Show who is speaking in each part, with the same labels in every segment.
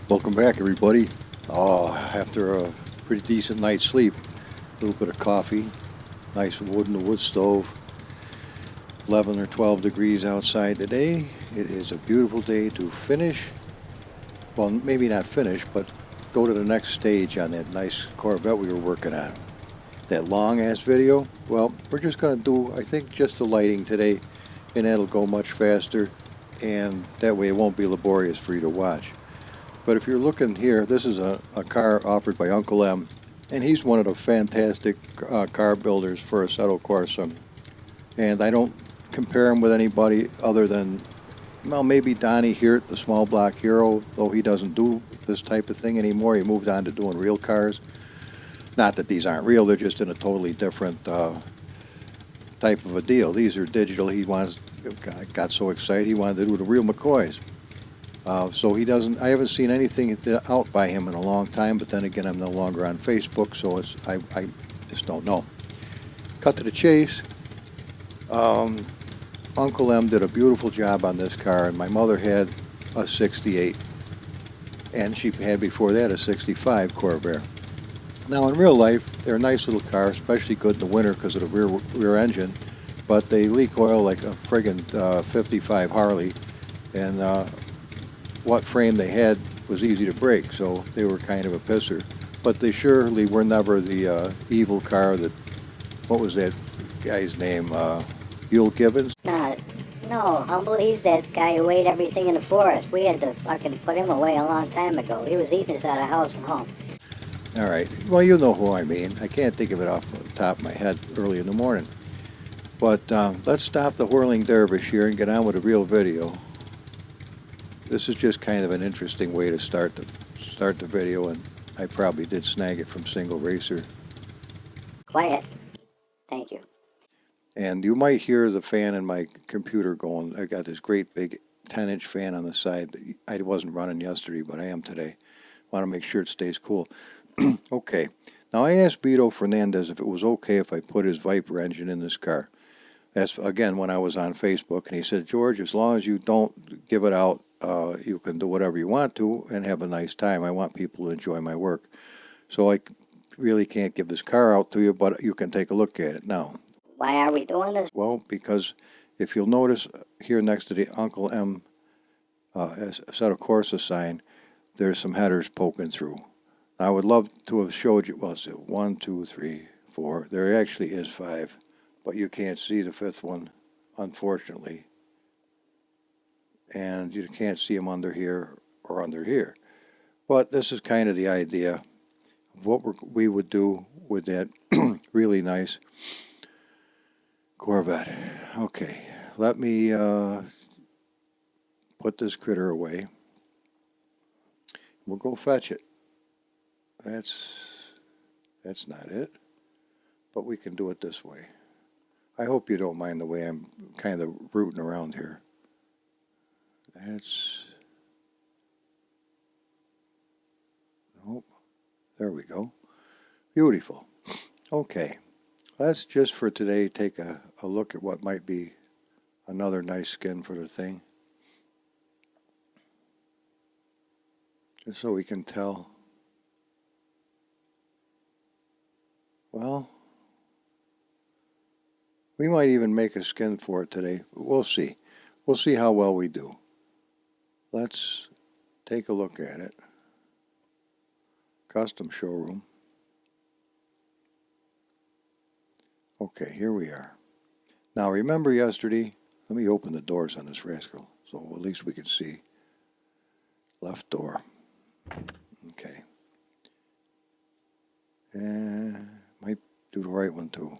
Speaker 1: Welcome back, everybody. After a pretty decent night's sleep, a little bit of coffee, nice wood in the wood stove, 11 or 12 degrees outside today. It is a beautiful day to finish, well, maybe not finish, but go to the next stage on that nice Corvette we were working on. That long-ass video, well, we're just going to do, I think, just the lighting today, and that'll go much faster, and that way it won't be laborious for you to watch. But if you're looking here, this is a car offered by Uncle M, and he's one of the fantastic car builders for Assetto Corsa. And I don't compare him with anybody other than, well, maybe Donnie here at the Small Block Hero, though he doesn't do this type of thing anymore. He moved on to doing real cars. Not that these aren't real, they're just in a totally different type of a deal. These are digital. He got so excited he wanted to do the real McCoys. So he doesn't. I haven't seen anything out by him in a long time. But then again, I'm no longer on Facebook, so I just don't know. Cut to the chase. Uncle M did a beautiful job on this car, and my mother had a '68, and she had before that a '65 Corvair. Now in real life, they're a nice little car, especially good in the winter because of the rear engine, but they leak oil like a friggin' 55 Harley, and what frame they had was easy to break, so they were kind of a pisser. But they surely were never the evil car that, what was that guy's name, Yule Gibbons?
Speaker 2: No, Humble, he's that guy who ate everything in the forest. We had to fucking put him away a long time ago. He was eating us out of house and home.
Speaker 1: All right, well, you know who I mean. I can't think of it off the top of my head early in the morning. But let's stop the whirling dervish here and get on with a real video. This is just kind of an interesting way to start the video, and I probably did snag it from Single Racer.
Speaker 2: Quiet. Thank you.
Speaker 1: And you might hear the fan in my computer going. I got this great big 10-inch fan on the side. I wasn't running yesterday, but I am today. Want to make sure it stays cool. Okay. Now I asked Beto Fernandez if it was okay if I put his Viper engine in this car. That's, again, when I was on Facebook, and he said, George, as long as you don't give it out, you can do whatever you want to and have a nice time. I want people to enjoy my work. So I really can't give this car out to you, but you can take a look at it. Now,
Speaker 2: why are we doing this?
Speaker 1: Well, because if you'll notice here next to the Uncle M Assetto Corsa sign, there's some headers poking through. I would love to have showed you, well, it's 1, 2, 3, 4. There actually is 5, but you can't see the 5th one, unfortunately. And you can't see them under here or under here. But this is kind of the idea of what we would do with that really nice Corvette. Okay, let me put this critter away. We'll go fetch it. That's not it, but we can do it this way. I hope you don't mind the way I'm kind of rooting around here. Nope. There we go. Beautiful. Okay. Let's just for today take a look at what might be another nice skin for the thing. Just so we can tell. Well, we might even make a skin for it today. We'll see. We'll see how well we do. Let's take a look at it. Custom showroom. Okay, here we are. Now remember yesterday, let me open the doors on this rascal so at least we can see. Left door. Okay. And might do the right one too.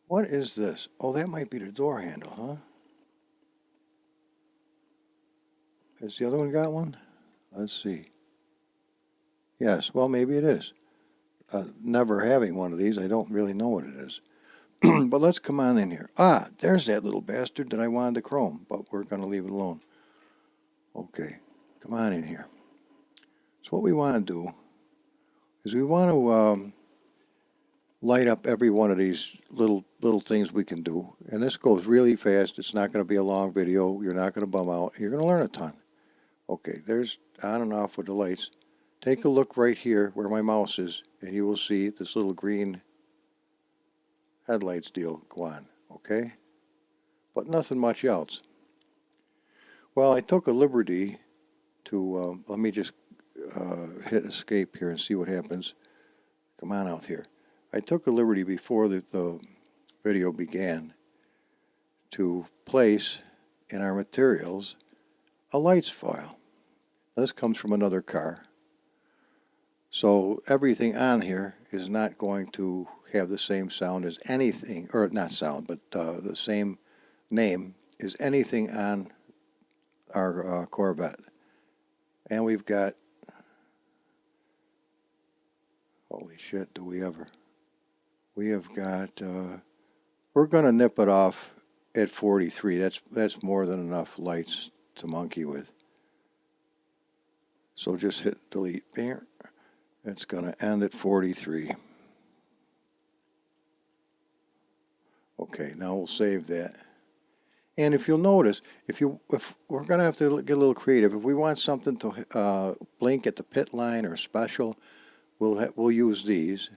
Speaker 1: What is this? Oh, that might be the door handle, huh? Has the other one got one? Let's see. Yes, well, maybe it is. Never having one of these, I don't really know what it is. But let's come on in here. Ah, there's that little bastard that I wanted to chrome, but we're going to leave it alone. Okay, come on in here. So what we want to do is we want to light up every one of these little things we can do. And this goes really fast. It's not going to be a long video. You're not going to bum out. You're going to learn a ton. Okay, there's on and off with the lights. Take a look right here where my mouse is, and you will see this little green headlights deal go on, okay? But nothing much else. Well, I took a liberty to, let me just hit escape here and see what happens. Come on out here. I took a liberty before the video began to place in our materials a lights file. This comes from another car. So everything on here is not going to have the same sound as anything, or not sound, but the same name as anything on our Corvette. And we've got, holy shit, do we ever. We have got, we're going to nip it off at 43. That's more than enough lights to monkey with. So just hit delete there. It's going to end at 43. Okay, now we'll save that. And if you'll notice, if we're going to have to get a little creative, if we want something to blink at the pit line or special, we'll use these.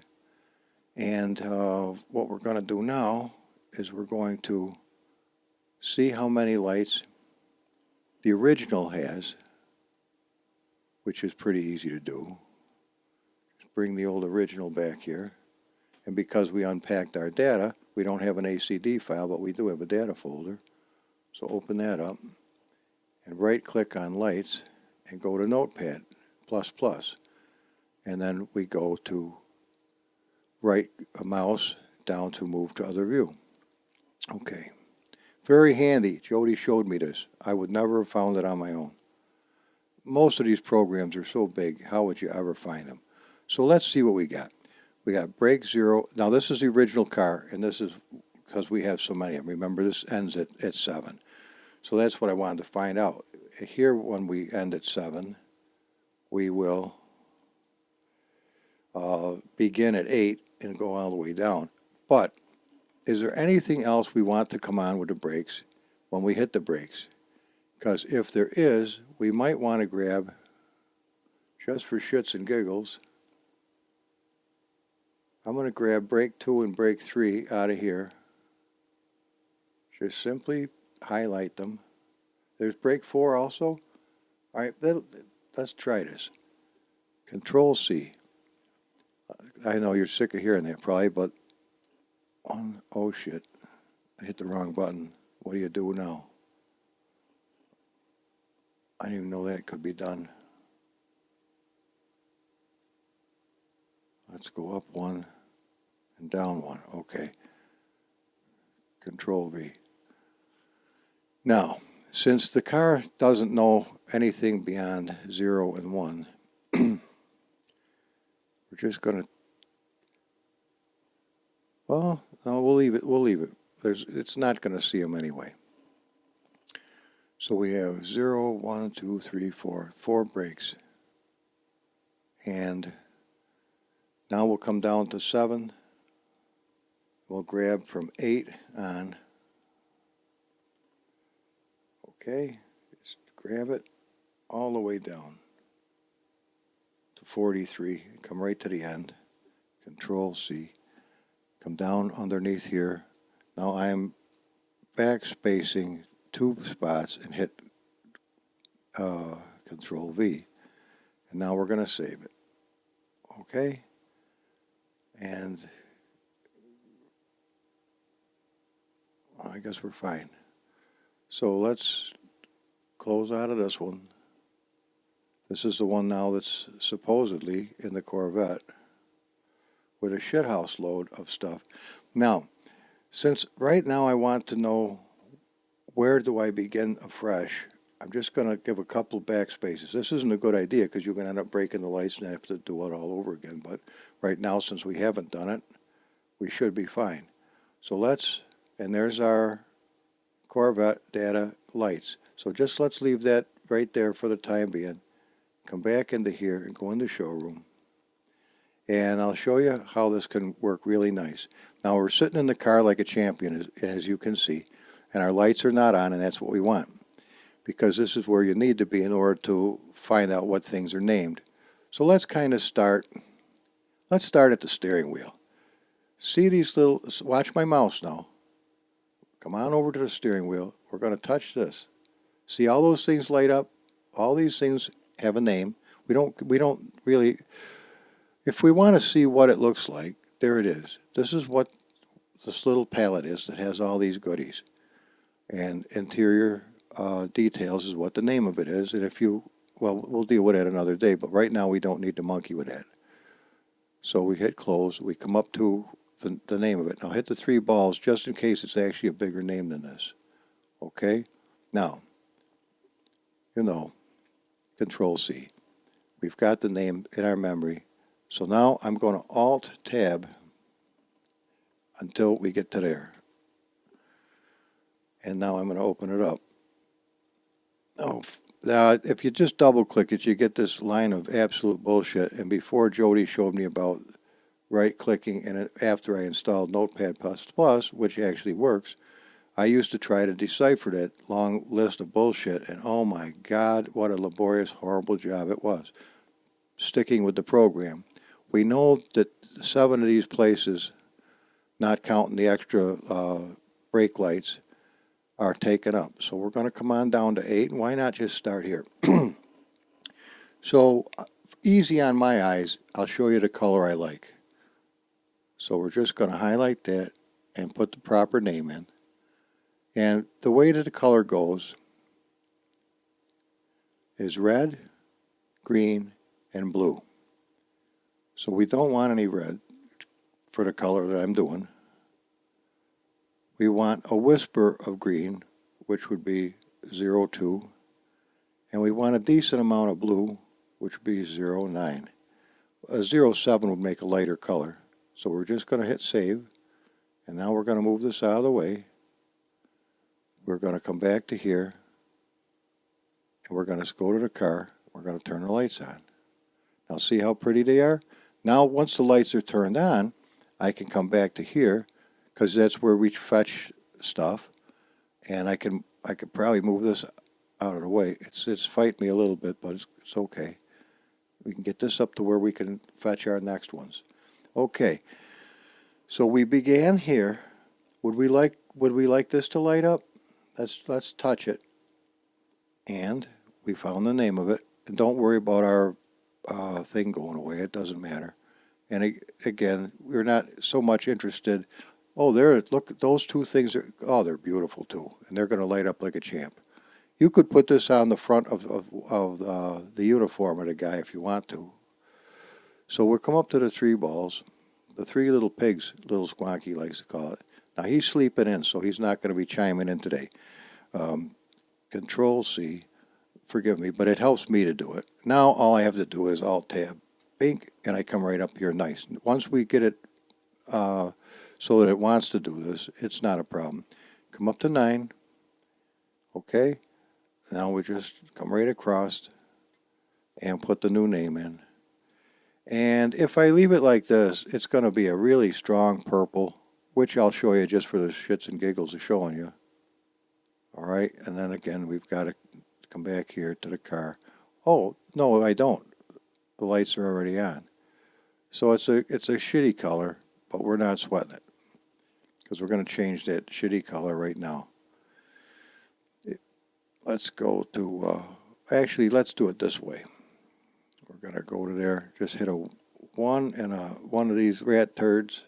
Speaker 1: And what we're going to do now is we're going to see how many lights the original has, which is pretty easy to do. Just bring the old original back here. And because we unpacked our data, we don't have an ACD file, but we do have a data folder. So open that up and right-click on Lights and go to Notepad, ++. And then we go to right mouse down to move to other view. Okay. Very handy. Jody showed me this. I would never have found it on my own. Most of these programs are so big, how would you ever find them? So let's see what we got. We got brake 0. Now this is the original car, and this is because we have so many of them. Remember, this ends at 7. So that's what I wanted to find out. Here, when we end at 7, we will begin at 8 and go all the way down. But is there anything else we want to come on with the brakes when we hit the brakes? Because if there is, we might want to grab, just for shits and giggles, I'm going to grab brake 2 and brake 3 out of here. Just simply highlight them. There's brake 4 also. All right, let's try this. Control C. I know you're sick of hearing that probably, but oh shit, I hit the wrong button. What do you do now? I didn't even know that could be done. Let's go up 1 and down 1. Okay. Control V. Now, since the car doesn't know anything beyond 0 and 1, we're just going to, well, no, we'll leave it. We'll leave it. It's not going to see them anyway. So we have 0, 1, 2, 3, 4, 4 brakes. And now we'll come down to 7. We'll grab from 8 on. Okay, just grab it all the way down to 43. Come right to the end. Control C. Come down underneath here. Now I'm backspacing 2 spots and hit Control V. And now we're going to save it. Okay? And I guess we're fine. So let's close out of this one. This is the one now that's supposedly in the Corvette with a shithouse load of stuff. Now, since right now I want to know where do I begin afresh, I'm just going to give a couple backspaces. This isn't a good idea because you're going to end up breaking the lights and have to do it all over again. But right now, since we haven't done it, we should be fine. So and there's our Corvette data lights. So just let's leave that right there for the time being. Come back into here and go into showroom. And I'll show you how this can work really nice. Now we're sitting in the car like a champion, as you can see. And our lights are not on, and that's what we want. because this is where you need to be in order to find out what things are named. So let's kind of start. Let's start at the steering wheel. See these little, watch my mouse now. Come on over to the steering wheel. We're going to touch this. See all those things light up? All these things have a name. We don't really, if we want to see what it looks like, there it is. This is what this little palette is that has all these goodies. And interior details is what the name of it is. And if you, well, we'll deal with that another day, but right now we don't need to monkey with that. So we hit close. We come up to the name of it. Now hit the 3 balls just in case it's actually a bigger name than this. Okay? Now, you know, Control C. We've got the name in our memory. So now I'm going to Alt Tab until we get to there. And now I'm going to open it up. Oh, if you just double click it, you get this line of absolute bullshit. And before Jody showed me about right clicking, and after I installed Notepad++, which actually works, I used to try to decipher that long list of bullshit, and oh my God, what a laborious, horrible job it was. Sticking with the program. We know that 7 of these places, not counting the extra brake lights, are taken up. So we're going to come on down to 8, and why not just start here? So easy on my eyes, I'll show you the color I like. So we're just going to highlight that and put the proper name in. And the way that the color goes is red, green, and blue. So we don't want any red for the color that I'm doing. We want a whisper of green, which would be 02. And we want a decent amount of blue, which would be 09. A 07 would make a lighter color. So we're just going to hit save. And now we're going to move this out of the way. We're going to come back to here. And we're going to go to the car. We're going to turn the lights on. Now see how pretty they are? Now once the lights are turned on, I can come back to here, because that's where we fetch stuff. And I could probably move this out of the way. It's fighting me a little bit, but it's okay. We can get this up to where we can fetch our next ones. Okay. So we began here. Would we like this to light up? Let's touch it. And we found the name of it. And don't worry about our thing going away. It doesn't matter. And again, we're not so much interested. Oh, look, those 2 things they're beautiful too. And they're going to light up like a champ. You could put this on the front of the uniform of the guy if you want to. So we'll come up to the 3 balls, the 3 little pigs, little Squonkie likes to call it. Now he's sleeping in, so he's not going to be chiming in today. Control C, forgive me, but it helps me to do it. Now all I have to do is Alt Tab, bink, and I come right up here nice. Once we get it so that it wants to do this, it's not a problem. Come up to 9. Okay. Now we just come right across and put the new name in. And if I leave it like this, it's going to be a really strong purple, which I'll show you just for the shits and giggles of showing you. All right. And then again, we've got to come back here to the car. Oh, no, I don't. The lights are already on. So it's a shitty color, but we're not sweating it, because we're going to change that shitty color right now. Let's go to, actually, let's do it this way. We're going to go to there, just hit a 1 and one of these rat turds.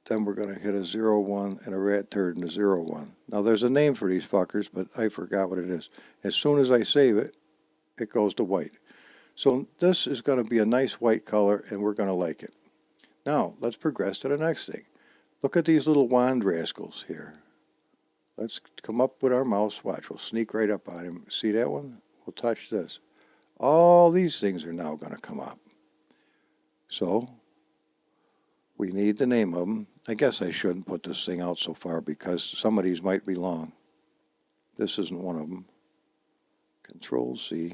Speaker 1: Then we're going to hit a 01 and a rat turd and a 01. Now, there's a name for these fuckers, but I forgot what it is. As soon as I save it, it goes to white. So this is going to be a nice white color, and we're going to like it. Now, let's progress to the next thing. Look at these little wand rascals here. Let's come up with our mouse. Watch, we'll sneak right up on him. See that one? We'll touch this. All these things are now going to come up. So we need the name of them. I guess I shouldn't put this thing out so far because some of these might be long. This isn't one of them. Control C.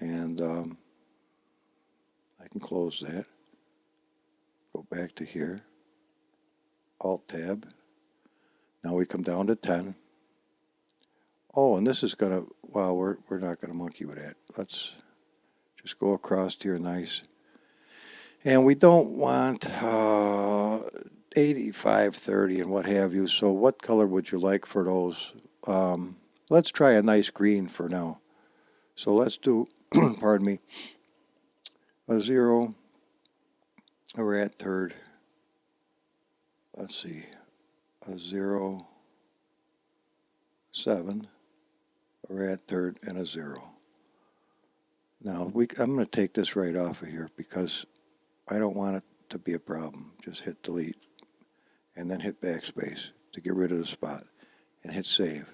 Speaker 1: And I can close that. Go back to here. Alt Tab. Now we come down to 10. Oh, and this is gonna, well, we're not gonna monkey with that. Let's just go across here nice. And we don't want 85, 30 and what have you. So what color would you like for those? Let's try a nice green for now. So let's do, pardon me, a 0, a rat turd. Let's see, a 0, 7, a rat turd, and a 0. Now, I'm going to take this right off of here because I don't want it to be a problem. Just hit delete and then hit backspace to get rid of the spot and hit save.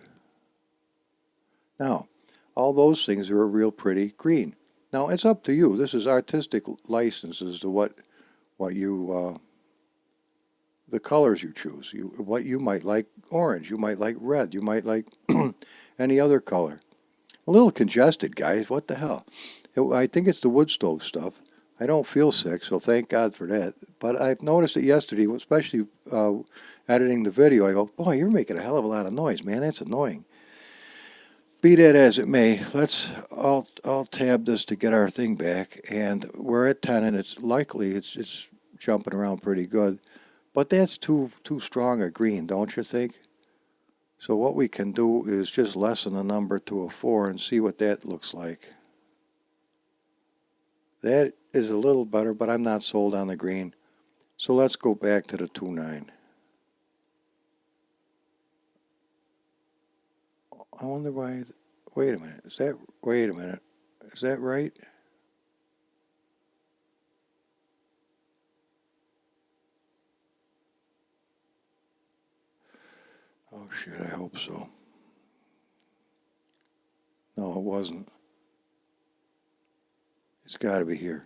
Speaker 1: Now, all those things are a real pretty green. Now, it's up to you. This is artistic license as to what you, the colors you choose. What you might like orange, you might like red, you might like any other color. A little congested, guys. What the hell? I think it's the wood stove stuff. I don't feel sick, so thank God for that. But I've noticed it yesterday, especially editing the video. I go, boy, you're making a hell of a lot of noise, man. That's annoying. Be that as it may, I'll tab this to get our thing back, and we're at 10, and it's likely it's jumping around pretty good. But that's too strong a green, don't you think? So what we can do is just lessen the number to a 4 and see what that looks like. That is a little better, but I'm not sold on the green. So let's go back to the 2.9. I wonder why, wait a minute, wait a minute, is that right? Oh shit, I hope so. No, it wasn't. It's got to be here.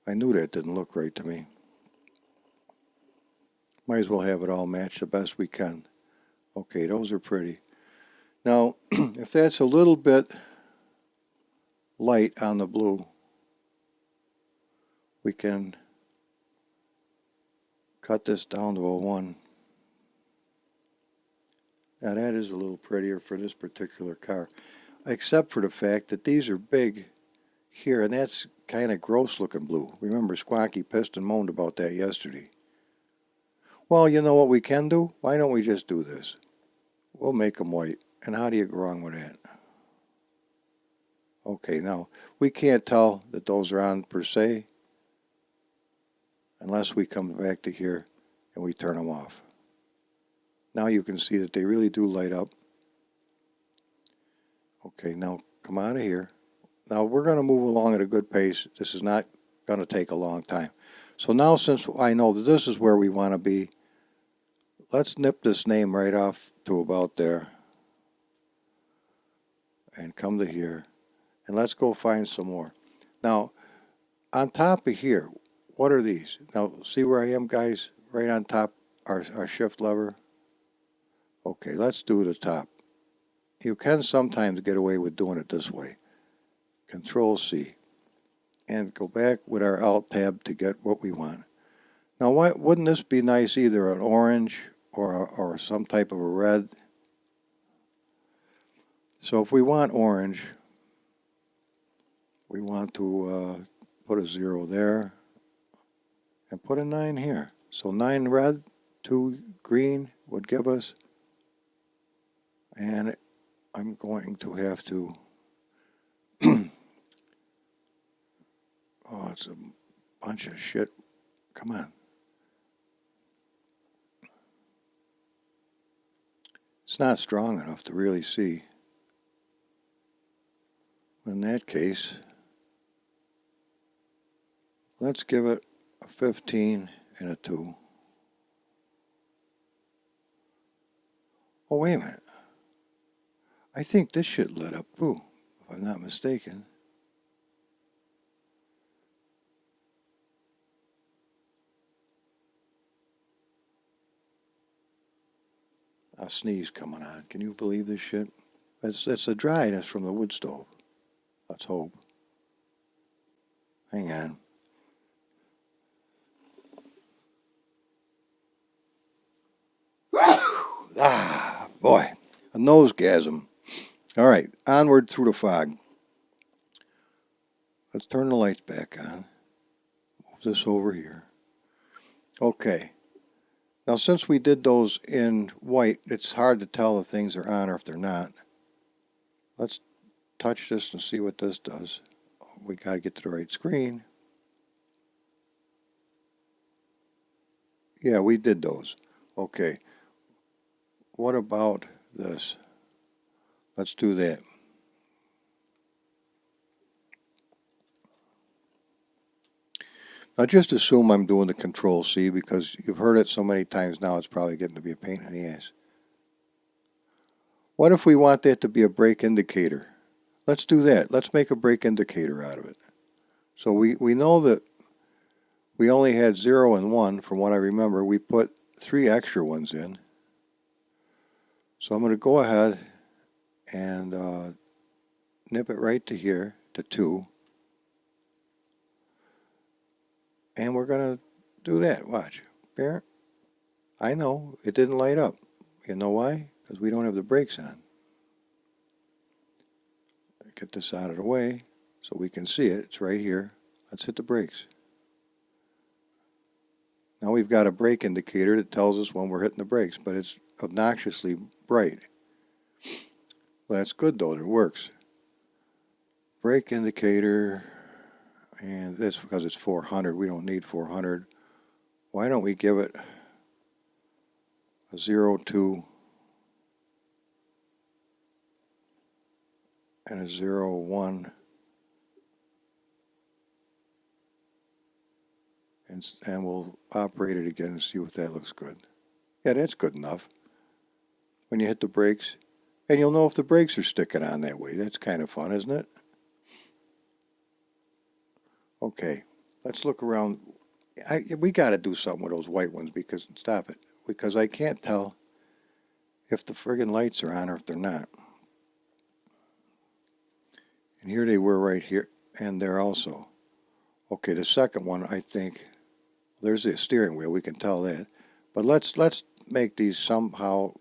Speaker 1: I knew that didn't look right to me. Might as well have it all match the best we can. Okay, those are pretty. Now, if that's a little bit light on the blue, we can cut this down to a 1. Now that is a little prettier for this particular car, except for the fact that these are big here, and that's kind of gross looking blue. Remember, Squonkie pissed and moaned about that yesterday. Well, you know what we can do? Why don't we just do this? We'll make them white. And how do you go wrong with that? Okay, now, we can't tell that those are on per se unless we come back to here and we turn them off. Now you can see that they really do light up. Okay, now come out of here. Now we're going to move along at a good pace. This is not going to take a long time. So now since I know that this is where we want to be, let's nip this name right off to about there. And come to here. And let's go find some more. Now, on top of here, what are these? Now, see where I am, guys? Right on top, our shift lever. Okay, let's do the top. You can sometimes get away with doing it this way. Control C. And go back with our Alt tab to get what we want. Now, wouldn't this be nice, either an orange or some type of a red? So if we want orange, we want to put a 0 there and put a 9 here. So 9 red, 2 green would give us, and I'm going to have to, oh, it's a bunch of shit. Come on. It's not strong enough to really see. In that case, let's give it a 15 and a 2. Oh, wait a minute. I think this shit lit up too, if I'm not mistaken. A sneeze coming on. Can you believe this shit? It's a dryness from the wood stove. Let's hope. Hang on. Ah, boy. A nosegasm. All right, onward through the fog. Let's turn the lights back on. Move this over here. Okay. Now, since we did those in white, it's hard to tell if things are on or if they're not. Let's touch this and see what this does. We got to get to the right screen. Yeah, we did those. Okay. What about this? Let's do that. Now just assume I'm doing the Control C because you've heard it so many times now it's probably getting to be a pain in the ass. What if we want that to be a brake indicator? Let's do that. Let's make a brake indicator out of it. So we know that we only had 0 and 1 from what I remember. We put 3 extra ones in. So I'm going to go ahead and nip it right to here, to 2. And we're going to do that. Watch. There. I know. It didn't light up. You know why? Because we don't have the brakes on. Get this out of the way so we can see it. It's right here. Let's hit the brakes. Now we've got a brake indicator that tells us when we're hitting the brakes, but it's obnoxiously bright. Well, that's good though. It works. Brake indicator, and that's because it's 400. We don't need 400. Why don't we give it a 0, 2, and a 0, 1, and we'll operate it again and see if that looks good. Yeah, that's good enough. When you hit the brakes, and you'll know if the brakes are sticking on that way. That's kind of fun, isn't it? Okay, let's look around. We got to do something with those white ones because I can't tell if the friggin' lights are on or if they're not. And here they were right here, and there also. Okay, the second one, I think, there's the steering wheel, we can tell that. But let's make these somehow,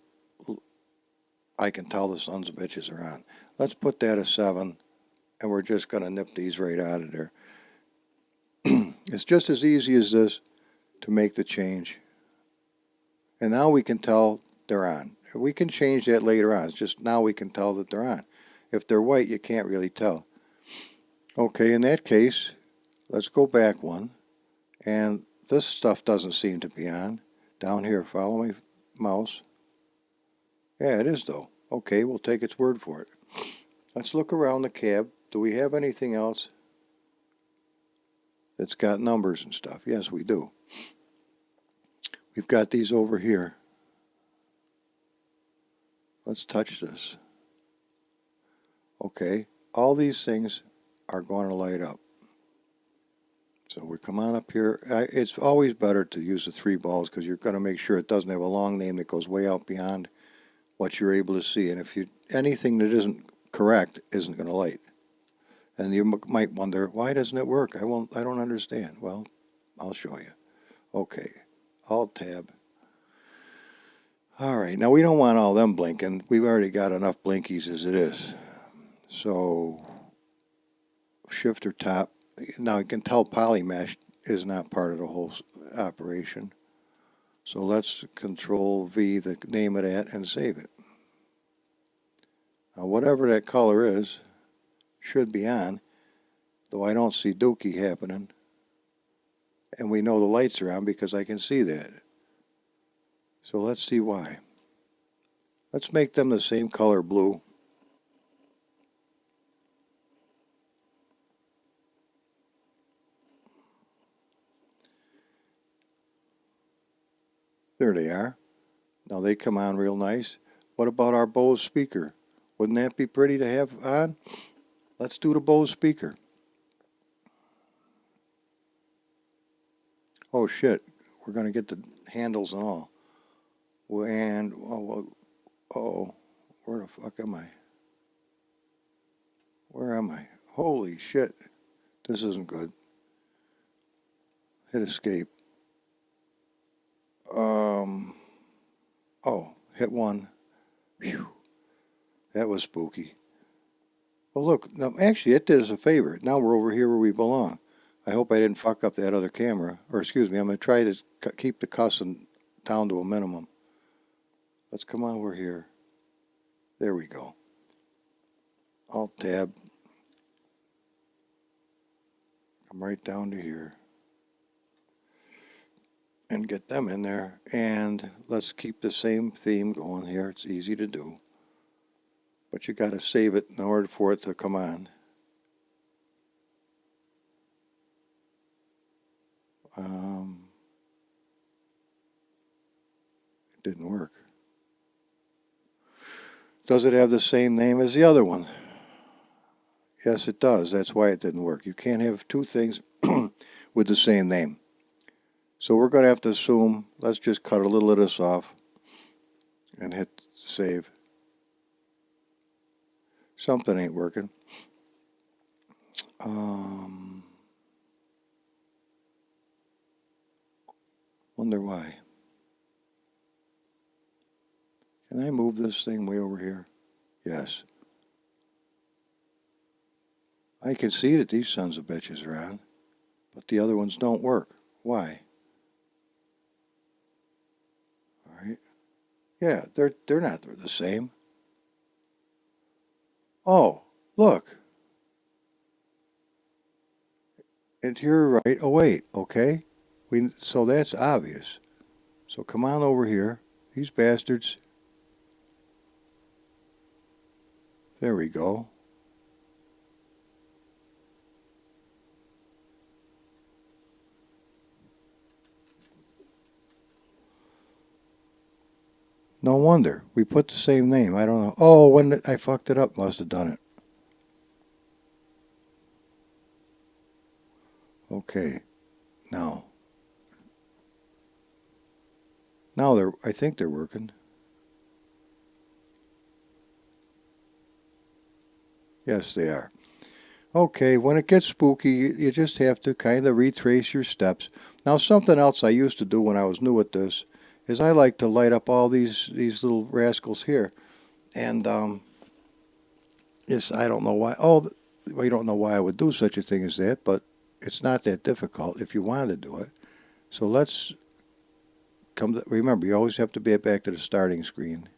Speaker 1: I can tell the sons of bitches are on. Let's put that a 7, and we're just going to nip these right out of there. It's just as easy as this to make the change. And now we can tell they're on. We can change that later on. It's just now we can tell that they're on. If they're white, you can't really tell. Okay, in that case, let's go back one. And this stuff doesn't seem to be on. Down here, follow my mouse. Yeah, it is though. Okay, we'll take its word for it. Let's look around the cab. Do we have anything else that's got numbers and stuff? Yes, we do. We've got these over here. Let's touch this. Okay, all these things are going to light up. So we come on up here. It's always better to use the 3 balls because you're going to make sure it doesn't have a long name that goes way out beyond what you're able to see. And if anything that isn't correct isn't going to light. And you might wonder, why doesn't it work? I don't understand. Well, I'll show you. Okay, Alt-Tab. All right, now we don't want all them blinking. We've already got enough blinkies as it is. So, Shift or Top. Now you can tell Polymesh is not part of the whole operation. So let's Control V the name of that and save it. Now whatever that color is should be on, though I don't see dookie happening. And we know the lights are on because I can see that. So let's see why. Let's make them the same color blue. There they are. Now they come on real nice. What about our Bose speaker? Wouldn't that be pretty to have on? Let's do the Bose speaker. Oh shit, we're going to get the handles and all. And, oh, where the fuck am I? Where am I? Holy shit, this isn't good. Hit escape. Oh, hit 1. Phew, that was spooky. Well, look, now, actually, it did us a favor. Now we're over here where we belong. I hope I didn't fuck up that other camera. Or, excuse me, I'm going to try to keep the cussing down to a minimum. Let's come over here. There we go. Alt-Tab. Come right down to here. And get them in there. And let's keep the same theme going here. It's easy to do. But you got to save it in order for it to come on. It didn't work. Does it have the same name as the other one? Yes, it does. That's why it didn't work. You can't have two things with the same name. So we're going to have to assume, let's just cut a little of this off and hit save. Something ain't working. Wonder why. Can I move this thing way over here? Yes. I can see that these sons of bitches are on, but the other ones don't work. Why? All right. Yeah, they're not the same. Oh, look. And you're right. Oh wait, okay. So that's obvious. So come on over here. These bastards. There we go. No wonder. We put the same name. I don't know. Oh, when I fucked it up, must have done it. Okay. Now I think they're working. Yes, they are. Okay, when it gets spooky, you just have to kind of retrace your steps. Now, something else I used to do when I was new at this is I like to light up all these little rascals here. And yes, I don't know why. Oh, well, you don't know why I would do such a thing as that, but it's not that difficult if you want to do it. So let's remember, you always have to be back to the starting screen.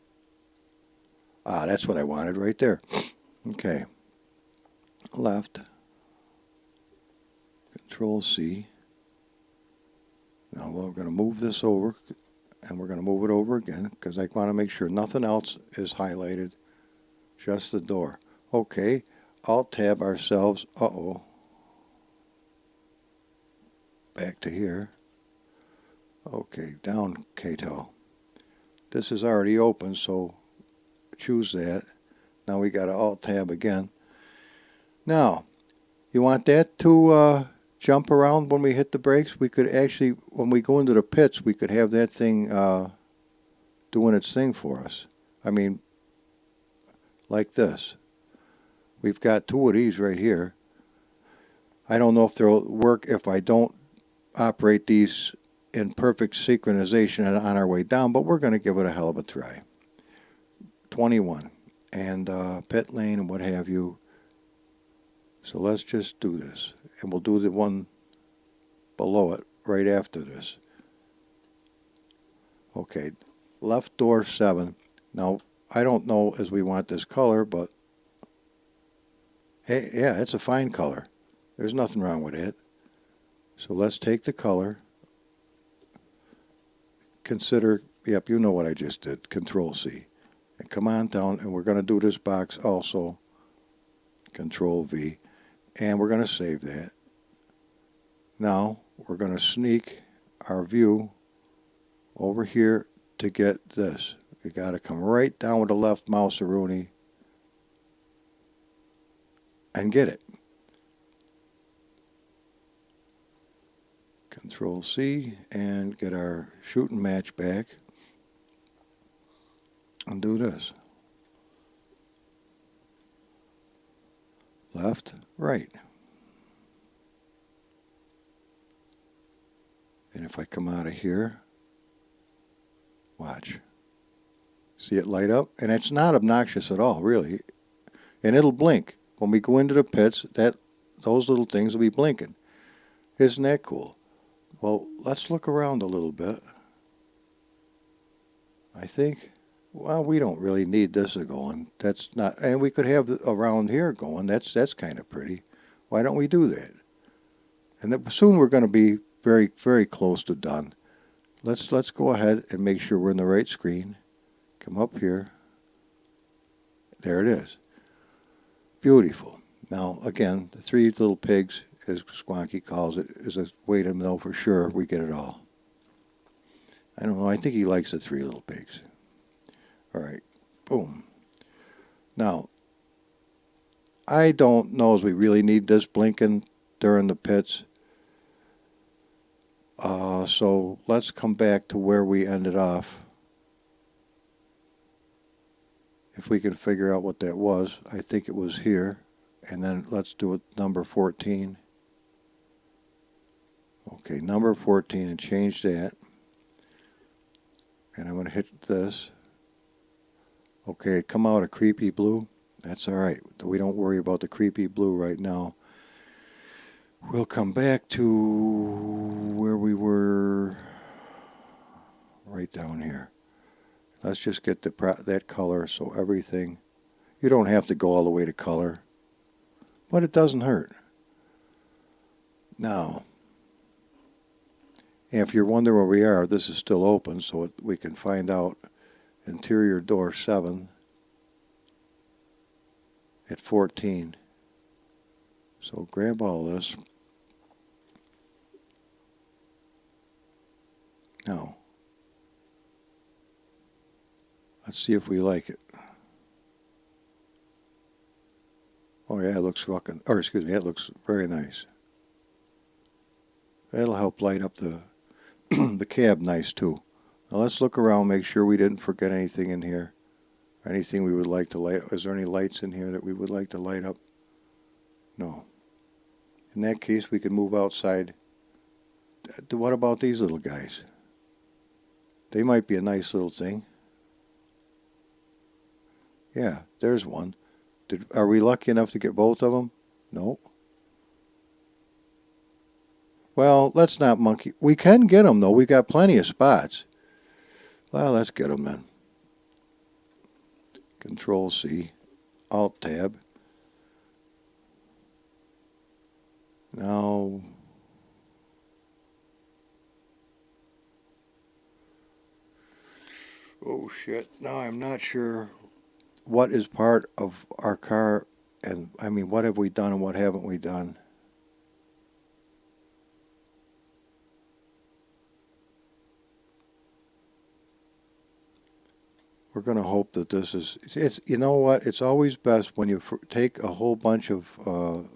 Speaker 1: Ah, that's what I wanted right there. Okay. Left. Control C. Now we're going to move this over, and we're going to move it over again because I want to make sure nothing else is highlighted, just the door. Okay, Alt-Tab ourselves. Uh-oh. Back to here. Okay, down Cato. This is already open, so choose that. Now we got to Alt-Tab again. Now, you want that to jump around when we hit the brakes? We could actually, when we go into the pits, we could have that thing doing its thing for us. I mean, like this. We've got two of these right here. I don't know if they'll work if I don't operate these in perfect synchronization on our way down, but we're going to give it a hell of a try. 21. And pit lane and what have you. So let's just do this. And we'll do the one below it right after this. Okay, left door 7. Now, I don't know as we want this color, but hey, yeah, it's a fine color. There's nothing wrong with it. So let's take the color. Consider, yep, you know what I just did. Control C. And come on down, and we're going to do this box also. Control V. And we're going to save that. Now, we're going to sneak our view over here to get this. You got to come right down with the left mouse, Rooney, and get it. Control C and get our shooting match back and do this. Left, right. And if I come out of here, watch. See it light up? And it's not obnoxious at all, really. And it'll blink. when we go into the pits, those little things will be blinking. Isn't that cool? Well, let's look around a little bit. I think, well, we don't really need this going. That's not, and we could have around here going. That's kind of pretty. Why don't we do that? And soon we're going to be very, very close to done. Let's go ahead and make sure we're in the right screen. Come up here. There it is. Beautiful. Now, again, the 3 little pigs, as Squonkie calls it, is a way to know for sure we get it all. I don't know. I think he likes the 3 little pigs. All right. Boom. Now, I don't know if we really need this blinking during the pits. So let's come back to where we ended off. If we can figure out what that was, I think it was here. And then let's do it number 14. Okay, number 14, and change that. And I'm going to hit this. Okay, it come out a creepy blue. That's all right. We don't worry about the creepy blue right now. We'll come back to where we were right down here. Let's just get that color so everything, you don't have to go all the way to color, but it doesn't hurt. Now, if you're wondering where we are, this is still open, so we can find out interior door 7 at 14. So grab all this. Now, let's see if we like it. Oh yeah, it looks fucking, or excuse me, it looks very nice. That'll help light up the the cab nice too. Now let's look around, make sure we didn't forget anything in here. Anything we would like to light. Is there any lights in here that we would like to light up? No. In that case, we can move outside. What about these little guys? They might be a nice little thing. Yeah, there's one. Are we lucky enough to get both of them? No. Well, let's not monkey. We can get them, though. We got plenty of spots. Well, let's get them then. Control C. Alt Tab. Now, oh shit. Now I'm not sure what is part of our car, and I mean, what have we done and what haven't we done? We're going to hope that this is, it's, you know what, it's always best when you take a whole bunch of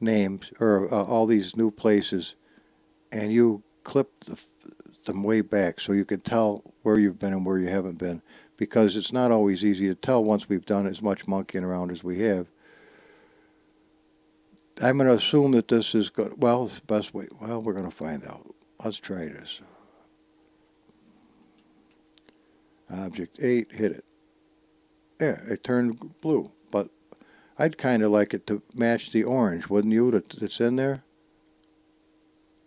Speaker 1: names, or all these new places, and you clip them way back so you can tell where you've been and where you haven't been, because it's not always easy to tell once we've done as much monkeying around as we have. I'm going to assume that this is good. Well, it's the best way. Well, we're going to find out. Let's try this. Object 8, hit it. Yeah, it turned blue, but I'd kind of like it to match the orange, wouldn't you, that's in there?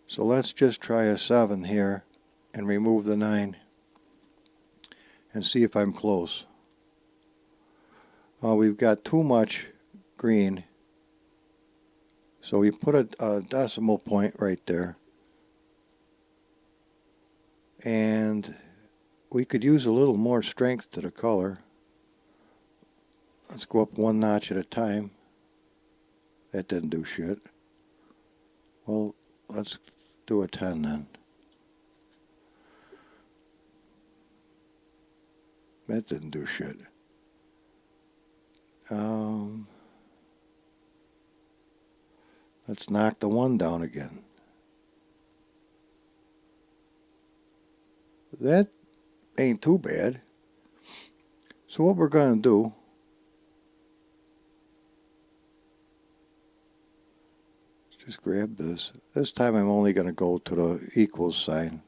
Speaker 1: So let's just try a 7 here and remove the 9 and see if I'm close. We've got too much green, so we put a decimal point right there, and we could use a little more strength to the color. Let's go up 1 notch at a time. That didn't do shit. Well, let's do a 10 then. That didn't do shit. Let's knock the 1 down again. That ain't too bad. So what we're going to do, just grab this. This time I'm only going to go to the equals sign.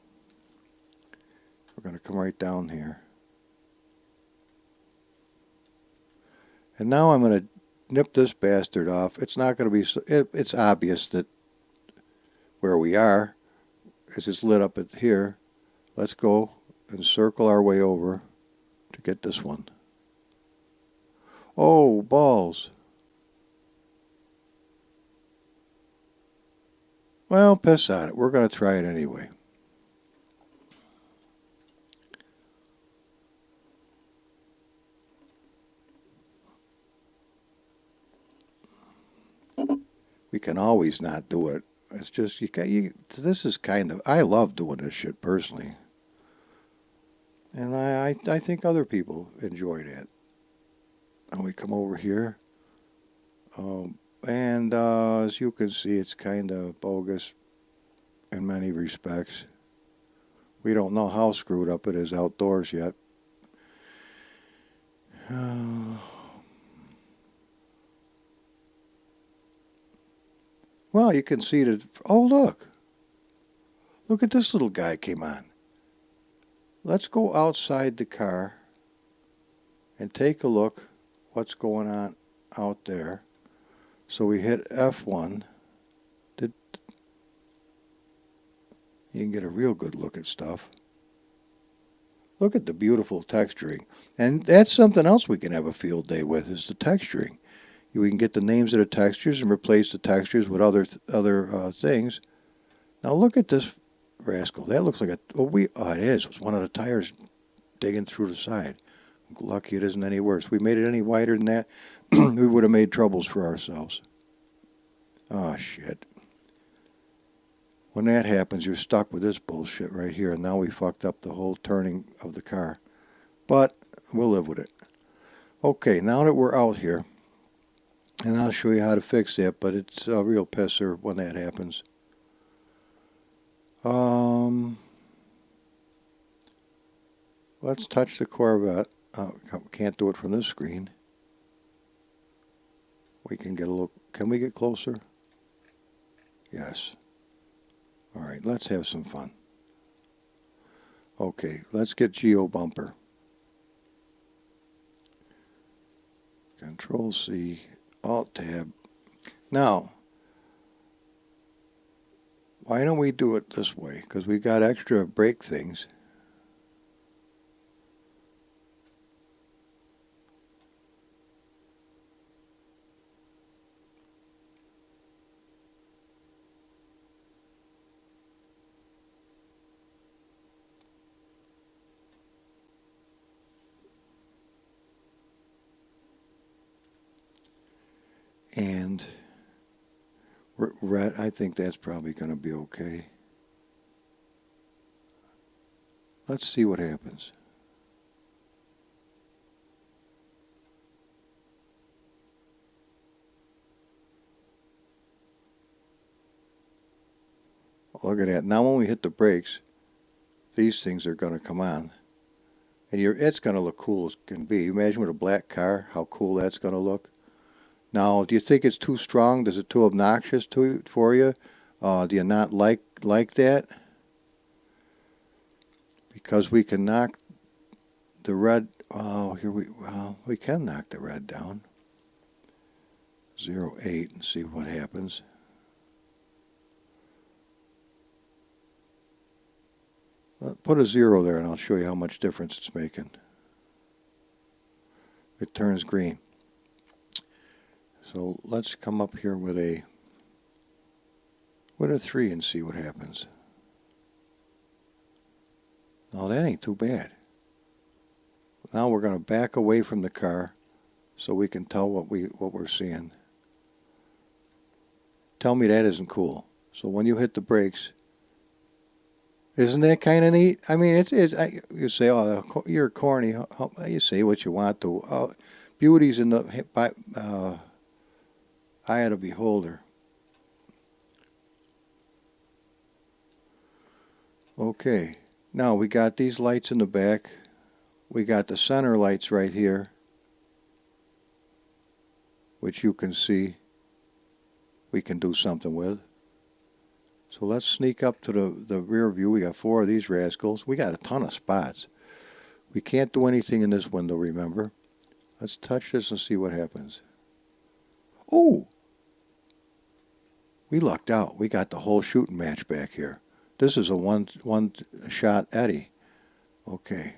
Speaker 1: We're going to come right down here. And now I'm going to nip this bastard off. It's not going to be, it's obvious that where we are is it's lit up at here. Let's go and circle our way over to get this one. Oh, balls. Well, piss on it. We're going to try it anyway. We can always not do it. It's just, this is kind of, I love doing this shit personally. And I think other people enjoy that. And we come over here. And as you can see, it's kind of bogus in many respects. We don't know how screwed up it is outdoors yet. Well, you can see that. Oh, look. Look at this little guy came on. Let's go outside the car and take a look what's going on out there. So we hit F1. You can get a real good look at stuff. Look at the beautiful texturing. And that's something else we can have a field day with, is the texturing. We can get the names of the textures and replace the textures with other things. Now look at this rascal. That looks like it is. It was one of the tires digging through the side. Lucky it isn't any worse. We made it any wider than that, we would have made troubles for ourselves. Oh, shit. When that happens, you're stuck with this bullshit right here, and now we fucked up the whole turning of the car. But we'll live with it. Okay, now that we're out here, and I'll show you how to fix it, but it's a real pisser when that happens. Let's touch the Corvette. Can't do it from this screen. We can get a little, can we get closer? Yes. All right, let's have some fun. Okay, let's get Geo Bumper. Control C, Alt Tab. Now, why don't we do it this way? Because we got extra brake things. And red, I think that's probably going to be okay. Let's see what happens. Look at that. Now when we hit the brakes, these things are going to come on. And it's going to look cool as can be. Imagine with a black car, how cool that's going to look. Now, do you think it's too strong? Is it too obnoxious for you? Do you not like that? Because we can knock the red. Oh, we can knock the red down. 0.8 and see what happens. Put a 0 there, and I'll show you how much difference it's making. It turns green. So let's come up here with a 3 and see what happens. Now that ain't too bad. Now we're going to back away from the car so we can tell what we're seeing. Tell me that isn't cool. So when you hit the brakes, isn't that kind of neat? I mean, you say, oh, you're corny. You say what you want to. Beauty's in the eye of the beholder. Okay, now we got these lights in the back. We got the center lights right here, which you can see we can do something with. So let's sneak up to the rear view. We got 4 of these rascals. We got a ton of spots. We can't do anything in this window, remember. Let's touch this and see what happens. Oh, we lucked out. We got the whole shooting match back here. This is a one shot eddy. Okay.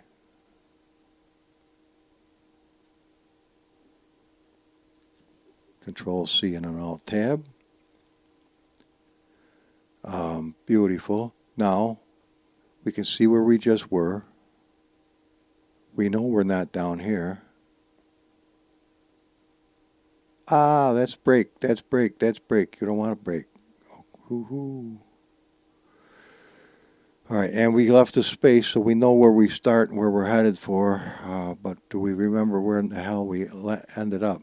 Speaker 1: Control C and an Alt Tab. Beautiful. Now we can see where we just were. We know we're not down here. Ah, that's brake. That's brake. That's brake. You don't want to brake. Hoo-hoo. All right, and we left a space so we know where we start and where we're headed for. But do we remember where in the hell we ended up?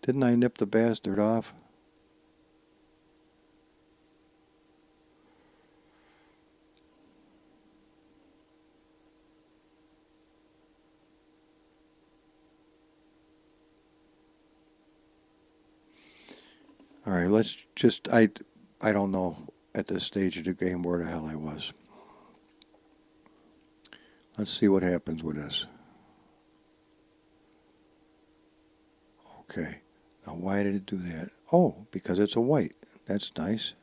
Speaker 1: Didn't I nip the bastard off? All right, let's just, I don't know at this stage of the game where the hell I was. Let's see what happens with this. Okay, now why did it do that? Oh, because it's a white. That's nice.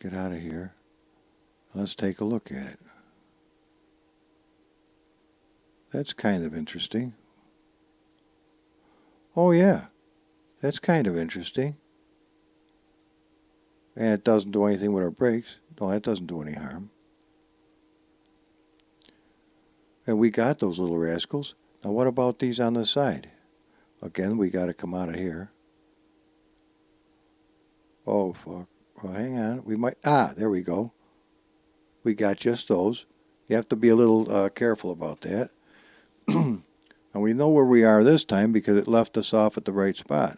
Speaker 1: Get out of here. Let's take a look at it. That's kind of interesting. Oh yeah, that's kind of interesting. And it doesn't do anything with our brakes. No, that doesn't do any harm. And we got those little rascals. Now what about these on the side? Again, we got to come out of here. Oh, fuck. Well, hang on. We might... Ah, there we go. We got just those. You have to be a little careful about that. And we know where we are this time because it left us off at the right spot.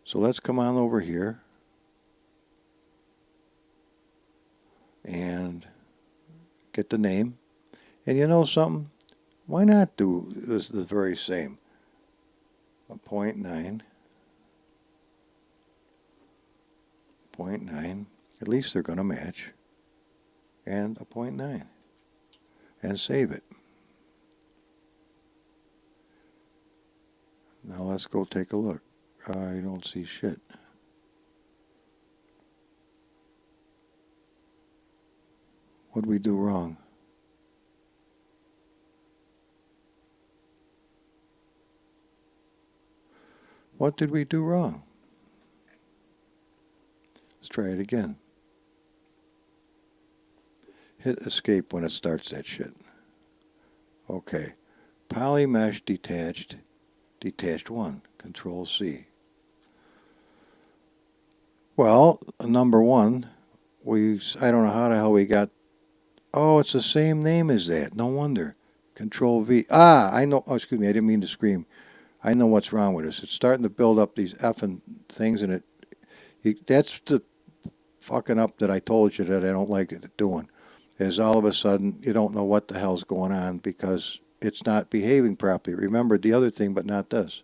Speaker 1: So let's come on over here. And get the name. And you know something? Why not do this the very same? A 0.9. 0.9. At least they're going to match. And a 0.9. And save it. Now let's go take a look. I don't see shit. What'd we do wrong? What did we do wrong? Let's try it again. Hit escape when it starts that shit. Okay. Poly mesh detached. Detached 1. Control C. Well, number 1, I don't know how the hell we got... Oh, it's the same name as that. No wonder. Control V. Ah, I know. Oh, excuse me. I didn't mean to scream. I know what's wrong with us. It's starting to build up these effing things, and that's the fucking up that I told you that I don't like it doing. Is all of a sudden you don't know what the hell's going on because it's not behaving properly. Remember the other thing, but not this.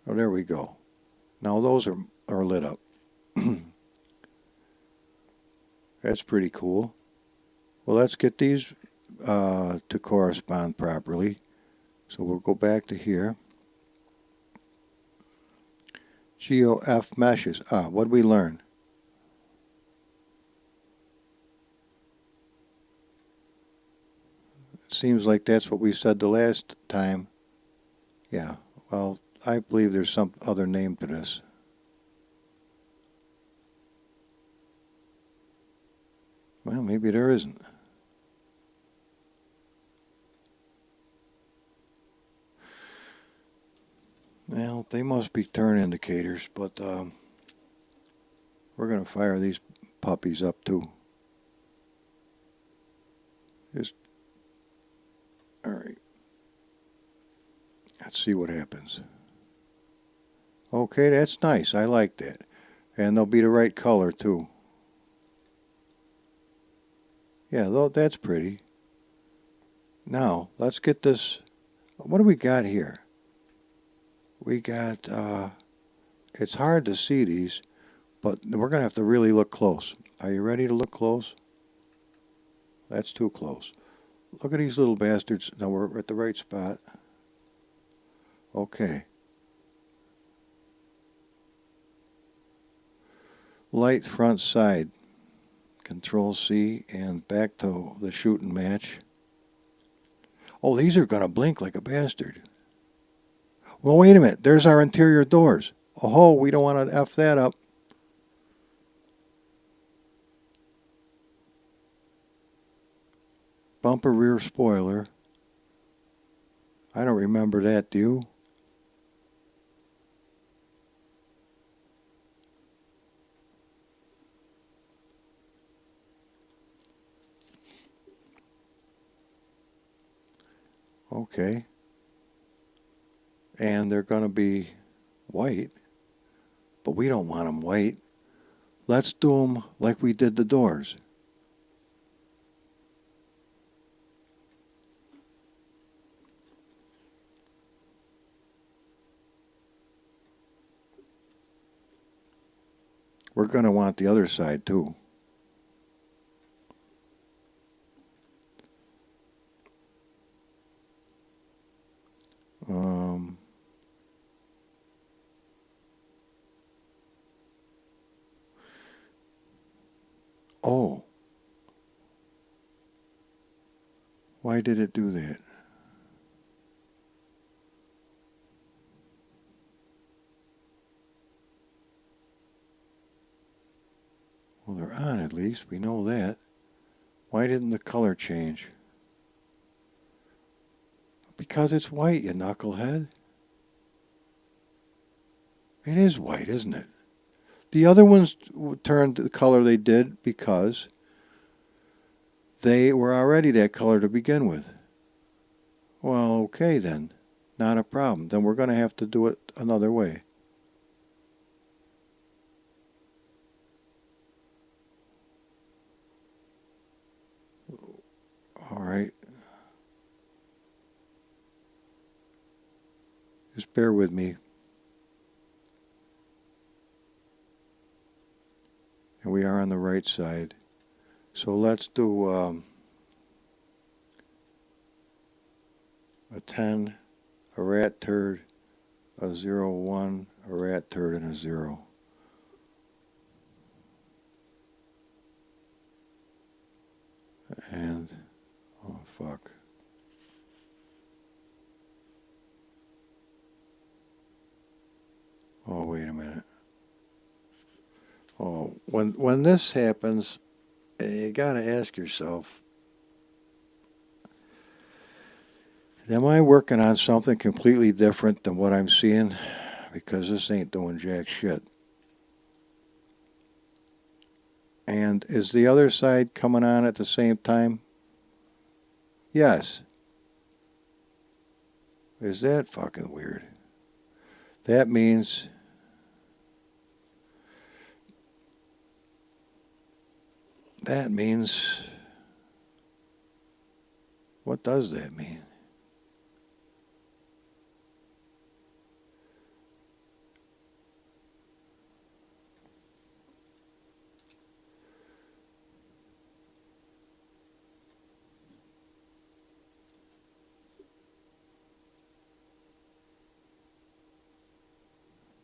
Speaker 1: Oh, there we go. Now those are lit up. That's pretty cool. Well, let's get these to correspond properly. So we'll go back to here. GOF meshes. What did we learn? It seems like that's what we said the last time. Yeah, well, I believe there's some other name to this. Well, maybe there isn't. Well, they must be turn indicators, but we're going to fire these puppies up too. All right. Let's see what happens. Okay, that's nice. I like that. And they'll be the right color too. Yeah, that's pretty. Now, let's get this. What do we got here? We got, it's hard to see these, but we're going to have to really look close. Are you ready to look close? That's too close. Look at these little bastards. Now we're at the right spot. Okay. Light front side. Control C and back to the shooting match. Oh, these are going to blink like a bastard. Well, wait a minute. There's our interior doors. Oh, we don't want to F that up. Bumper rear spoiler. I don't remember that, do you? Okay. And they're going to be white, but we don't want them white. Let's do them like we did the doors. We're going to want the other side too. Oh. Why did it do that? Well, they're on at least. We know that. Why didn't the color change? Because it's white, you knucklehead. It is white, isn't it? The other ones turned the color they did because they were already that color to begin with. Well, okay then. Not a problem. Then we're going to have to do it another way. All right. Just bear with me. And we are on the right side. So let's do a 10, a rat turd, a 0, 1, a rat turd, and a 0. And, oh fuck. Oh, wait a minute. Oh, when this happens, you gotta ask yourself, am I working on something completely different than what I'm seeing? Because this ain't doing jack shit. And is the other side coming on at the same time? Yes. Is that fucking weird? That means what does that mean?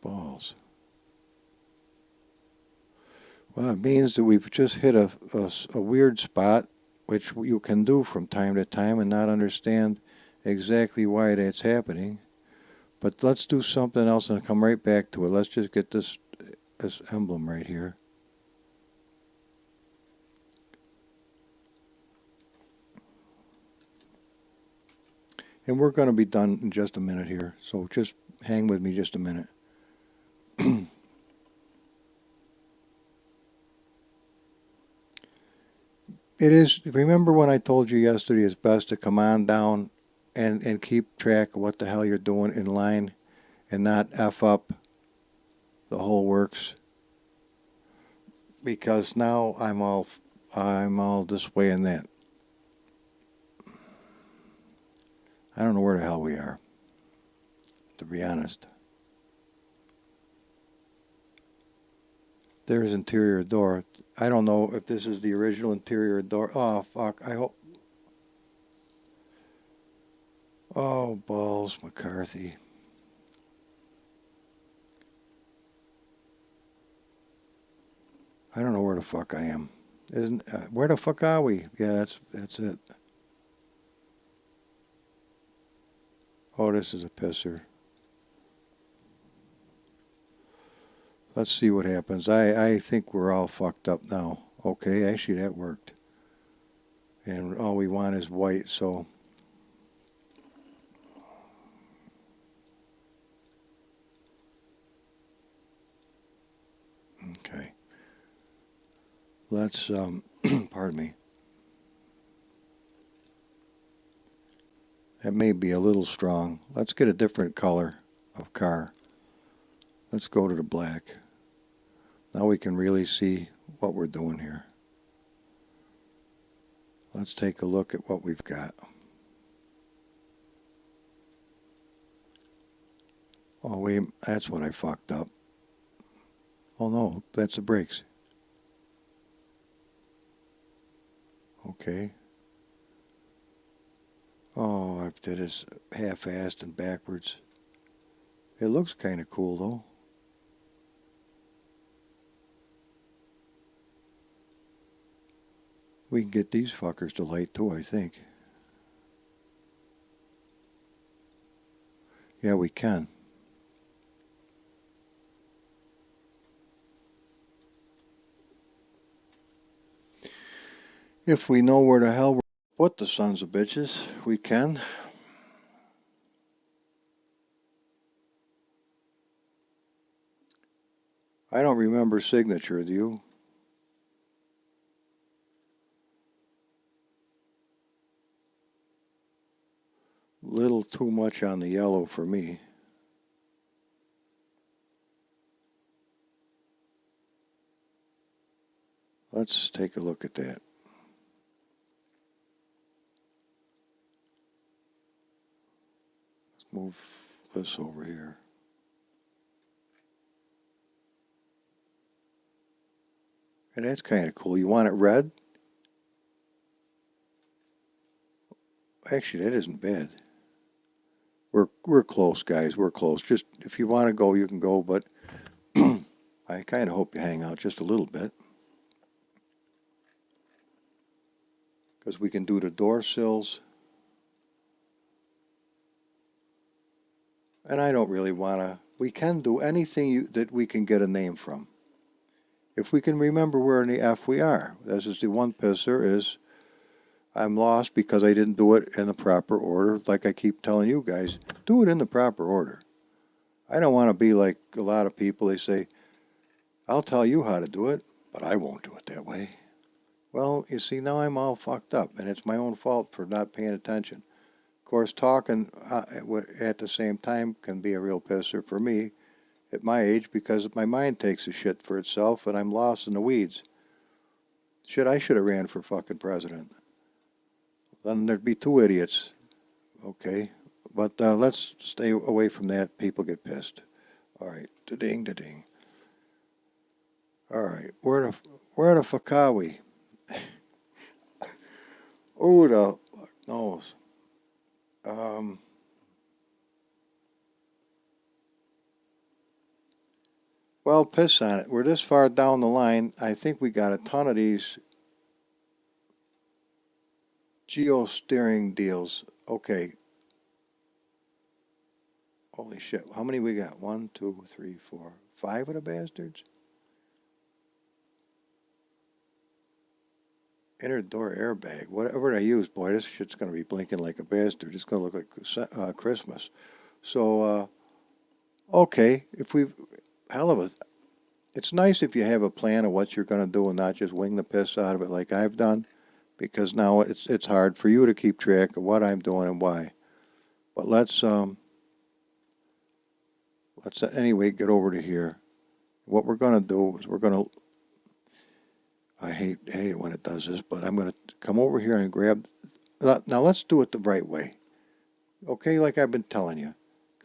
Speaker 1: Balls. Well, it means that we've just hit a weird spot, which you can do from time to time and not understand exactly why that's happening. But let's do something else and come right back to it. Let's just get this emblem right here. And we're going to be done in just a minute here, so just hang with me just a minute. It is, remember when I told you yesterday it's best to come on down and keep track of what the hell you're doing in line and not F up the whole works? Because now I'm all this way and that. I don't know where the hell we are, to be honest. There's interior door. I don't know if this is the original interior door. Oh, fuck. I hope. Oh, balls, McCarthy. I don't know where the fuck I am. Isn't where the fuck are we? Yeah, that's it. Oh, this is a pisser. Let's see what happens. I think we're all fucked up now. Okay, actually that worked. And all we want is white, so okay. Let's pardon me. That may be a little strong. Let's get a different color of car. Let's go to the black. Now we can really see what we're doing here. Let's take a look at what we've got. Oh, wait, that's what I fucked up. Oh no, that's the brakes. Okay. Oh, I did this half-assed and backwards. It looks kind of cool though. We can get these fuckers to light too, I think. Yeah, we can. If we know where the hell we're put the sons of bitches, we can. I don't remember signature, do you? Little too much on the yellow for me. Let's take a look at that. Let's move this over here. And that's kind of cool. You want it red? Actually, that isn't bad. We're close, guys. We're close. Just if you want to go, you can go, but I kind of hope you hang out just a little bit. Because we can do the door sills. And I don't really want to. We can do anything that we can get a name from. If we can remember where in the F we are. This is the one pisser is I'm lost because I didn't do it in the proper order. Like I keep telling you guys, do it in the proper order. I don't want to be like a lot of people. They say, I'll tell you how to do it, but I won't do it that way. Well, you see, now I'm all fucked up, and it's my own fault for not paying attention. Of course, talking at the same time can be a real pisser for me at my age because my mind takes a shit for itself, and I'm lost in the weeds. Shit, I should have ran for fucking president. Then there'd be two idiots. Okay, but let's stay away from that. People get pissed. All right, da-ding, da-ding. All right, where the fuck are we? Oh, the fuck knows. Well, piss on it. We're this far down the line. I think we got a ton of these geo-steering deals. Okay. Holy shit. How many we got? 1, 2, 3, 4, 5 of the bastards? Inner door airbag. Whatever I use, boy, this shit's going to be blinking like a bastard. It's going to look like Christmas. So, okay. If we've... Hell of a... It's nice if you have a plan of what you're going to do and not just wing the piss out of it like I've done. Because now it's hard for you to keep track of what I'm doing and why. But let's anyway get over to here. What we're going to do is we're going to, I hate it when it does this, but I'm going to come over here and grab, now let's do it the right way. Okay, like I've been telling you.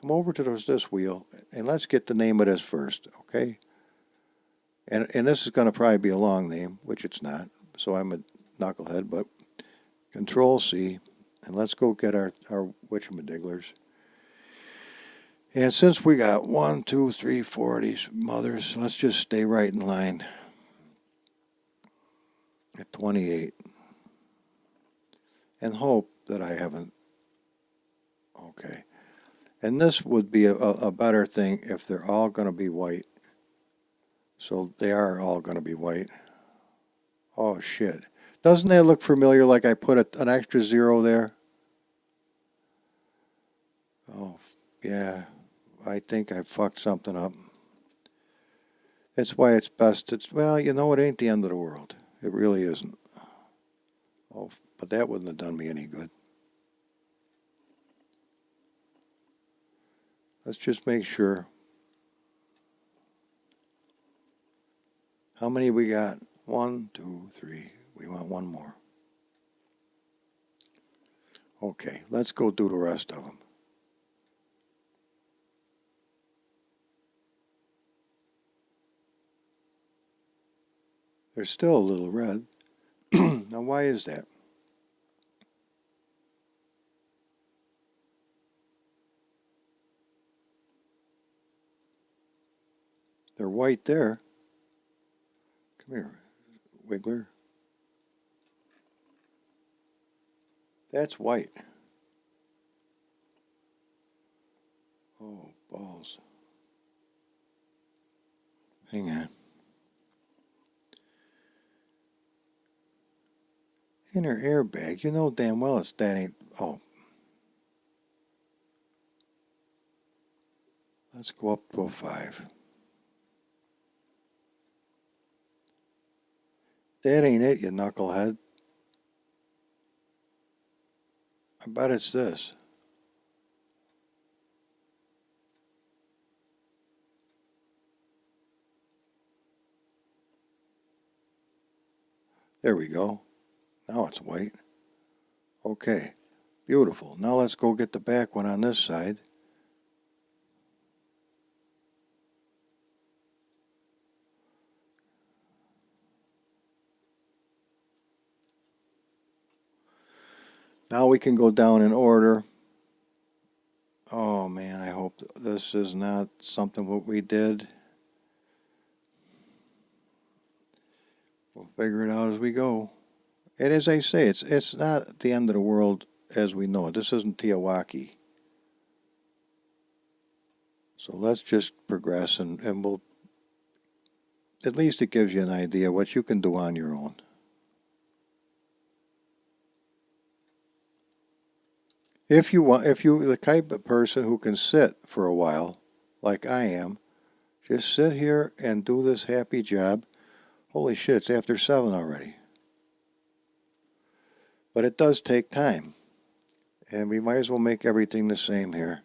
Speaker 1: Come over to this wheel and let's get the name of this first, okay? And this is going to probably be a long name, which it's not. So I'm a knucklehead, but Control C, and let's go get our whatchamadicklers. And since we got 1, 2, 3, 4 of these mothers, let's just stay right in line. at 28. And hope that I haven't. Okay. And this would be a better thing if they're all going to be white. So they are all going to be white. Oh, shit. Doesn't that look familiar, like I put an extra 0 there? Oh, yeah. I think I fucked something up. That's why it's best. Well, you know, it ain't the end of the world. It really isn't. Oh, but that wouldn't have done me any good. Let's just make sure. How many we got? 1, 2, 3. We want one more. Okay, let's go do the rest of them. They're still a little red. Now, why is that? They're white there. Come here, Wiggler. That's white. Oh, balls. Hang on. Inner airbag. You know damn well that ain't. Oh. Let's go up to a 5. That ain't it, you knucklehead. I bet it's this. There we go. Now it's white. Okay. Beautiful. Now let's go get the back one on this side. Now we can go down in order. Oh man, I hope this is not something what we did. We'll figure it out as we go. And as I say, it's not the end of the world as we know it. This isn't Tiawaki. So let's just progress and we'll, at least it gives you an idea what you can do on your own. If you're the type of person who can sit for a while, like I am, just sit here and do this happy job. Holy shit, it's after 7 already. But it does take time. And we might as well make everything the same here.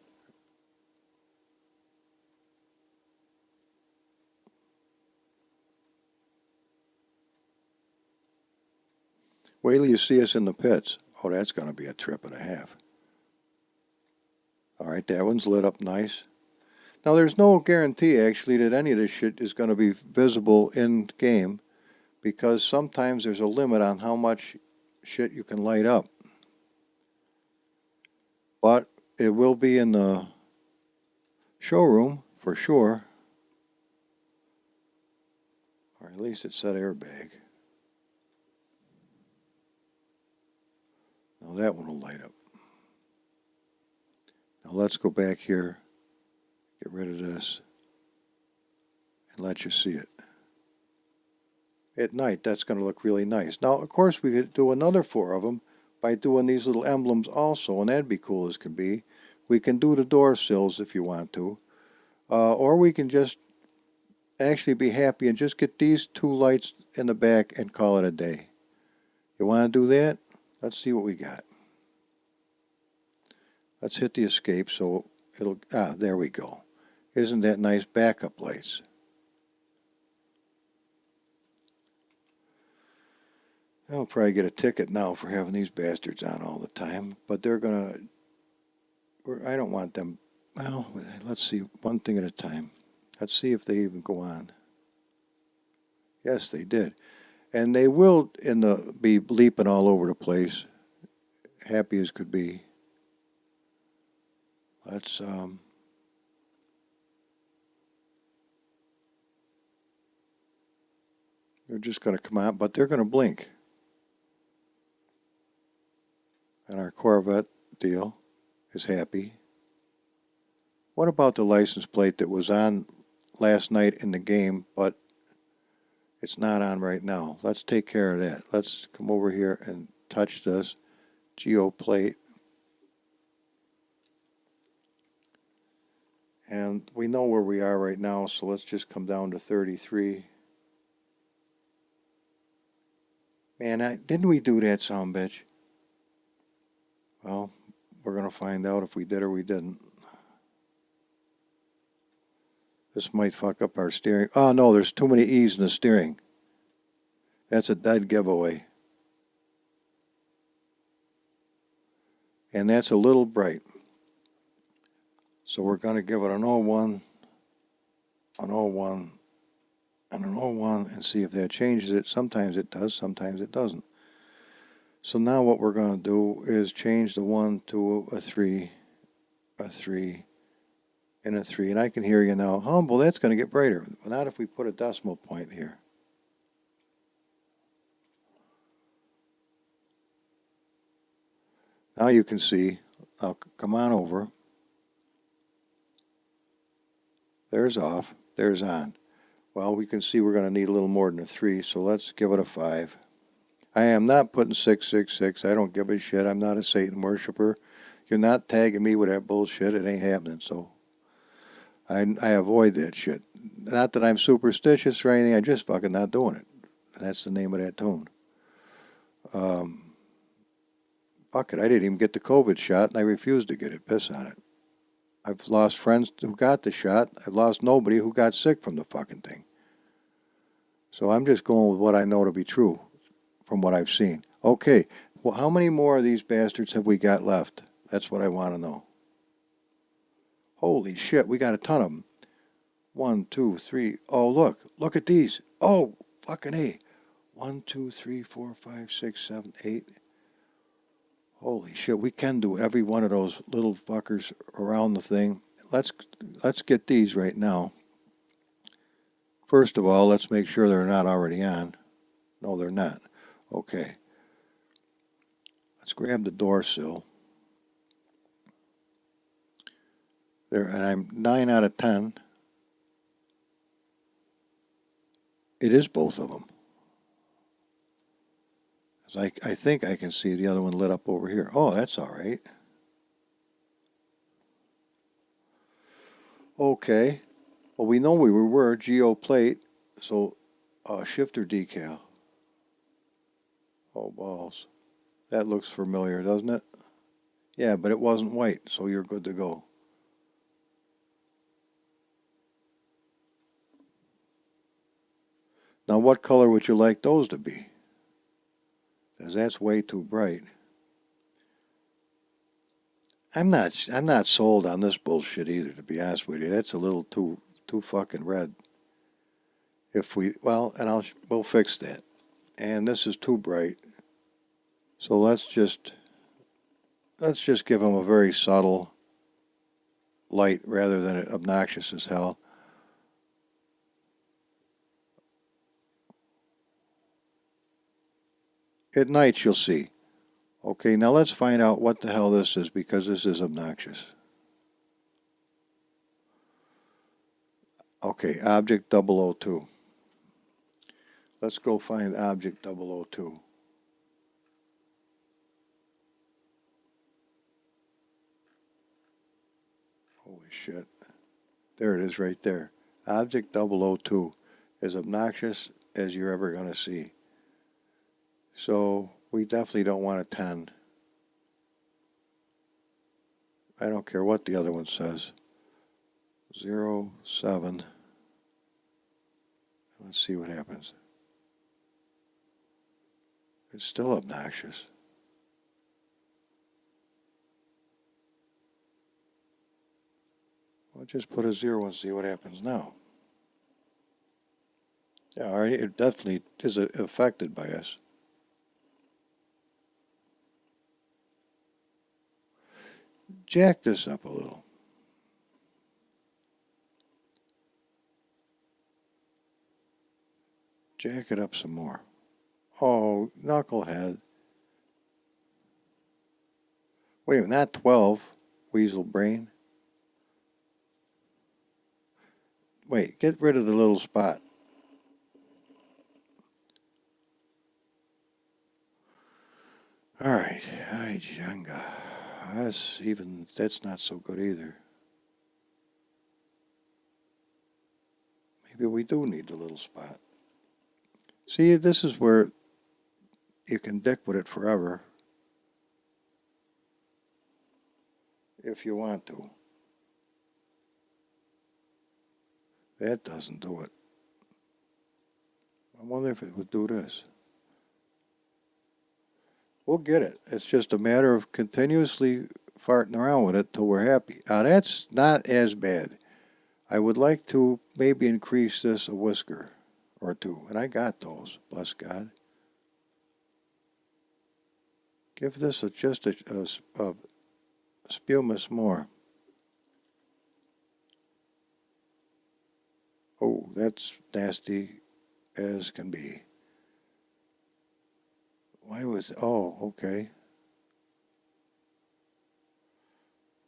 Speaker 1: Wait till you see us in the pits. Oh, that's going to be a trip and a half. All right, that one's lit up nice. Now, there's no guarantee, actually, that any of this shit is going to be visible in game because sometimes there's a limit on how much shit you can light up. But it will be in the showroom for sure. Or at least it said airbag. Now that one will light up. Now let's go back here, get rid of this, and let you see it. At night, that's going to look really nice. Now, of course, we could do another 4 of them by doing these little emblems also, and that'd be cool as can be. We can do the door sills if you want to. Or we can just actually be happy and just get these 2 lights in the back and call it a day. You want to do that? Let's see what we got. Let's hit the escape so it'll, there we go. Isn't that nice? Backup lights. I'll probably get a ticket now for having these bastards on all the time, but they're gonna, I don't want them, well, let's see, one thing at a time. Let's see if they even go on. Yes, they did. And they will be leaping all over the place, happy as could be. Let's, they're just going to come out, but they're going to blink. And our Corvette deal is happy. What about the license plate that was on last night in the game, but it's not on right now? Let's take care of that. Let's come over here and touch this geo plate. And we know where we are right now, so let's just come down to 33. Man, didn't we do that, son bitch? Well, we're going to find out if we did or we didn't. This might fuck up our steering. Oh, no, there's too many E's in the steering. That's a dead giveaway. And that's a little bright. So we're going to give it an 01, an 01, and an 01 and see if that changes it. Sometimes it does, sometimes it doesn't. So now what we're going to do is change the 1 to a 3, and a 3. And I can hear you now. Humble, that's going to get brighter. But not if we put a decimal point here. Now you can see. Now come on over. There's off. There's on. Well, we can see we're going to need a little more than a 3, so let's give it a 5. I am not putting 666. I don't give a shit. I'm not a Satan worshiper. You're not tagging me with that bullshit. It ain't happening, so I avoid that shit. Not that I'm superstitious or anything. I'm just fucking not doing it. And that's the name of that tune. Fuck it. I didn't even get the COVID shot, and I refused to get it. Piss on it. I've lost friends who got the shot. I've lost nobody who got sick from the fucking thing. So I'm just going with what I know to be true from what I've seen. Okay, well, how many more of these bastards have we got left? That's what I want to know. Holy shit, we got a ton of them. 1, 2, 3. Oh, look at these. Oh, fucking A. 1, 2, 3, 4, 5, 6, 7, 8. Holy shit, we can do every one of those little fuckers around the thing. Let's get these right now. First of all, let's make sure they're not already on. No, they're not. Okay. Let's grab the door sill. There, and I'm 9 out of 10. It is both of them. I think I can see the other one lit up over here. Oh, that's all right. Okay. Well, we know we were geo plate, so shifter decal. Oh, balls. That looks familiar, doesn't it? Yeah, but it wasn't white, so you're good to go. Now, what color would you like those to be? Because that's way too bright. I'm not sold on this bullshit either, to be honest with you. That's a little too fucking red. We'll fix that. And this is too bright. So let's just give them a very subtle light rather than obnoxious as hell. At night you'll see. Okay, now let's find out what the hell this is, because this is obnoxious. Okay, object 002. Let's go find object 002. Holy shit. There it is right there. Object 002 is obnoxious as you're ever going to see. So we definitely don't want a 10. I don't care what the other one says. 07. Let's see what happens. It's still obnoxious. Well, just put a 0 and see what happens now. Yeah, all right, it definitely is affected by us. Jack this up a little. Jack it up some more. Oh, knucklehead. Wait, not 12. Weasel brain. Wait, get rid of the little spot. All right, hi Jenga. That's not so good either. Maybe we do need the little spot. See, this is where you can dick with it forever if you want to. That doesn't do it. I wonder if it would do this. We'll get it. It's just a matter of continuously farting around with it till we're happy. Now that's not as bad. I would like to maybe increase this a whisker or two. And I got those, bless God. Give this just a spumus more. Oh, that's nasty as can be. Why was, oh, okay.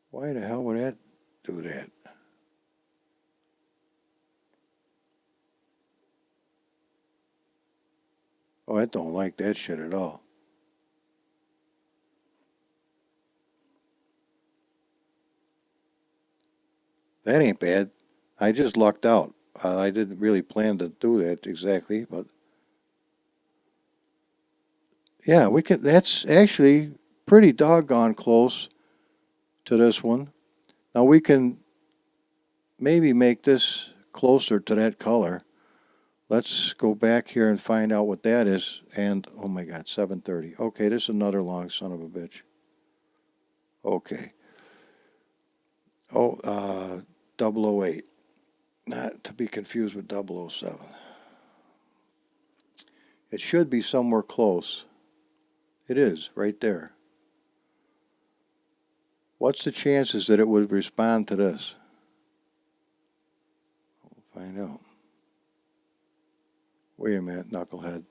Speaker 1: Why the hell would that do that? Oh, I don't like that shit at all. That ain't bad. I just lucked out. I didn't really plan to do that exactly, but yeah, we can. That's actually pretty doggone close to this one. Now we can maybe make this closer to that color. Let's go back here and find out what that is. And oh my God, 7:30. Okay, this is another long son of a bitch. Okay. Oh, 008. Not to be confused with 007. It should be somewhere close. It is, right there. What's the chances that it would respond to this? We'll find out. Wait a minute, knucklehead.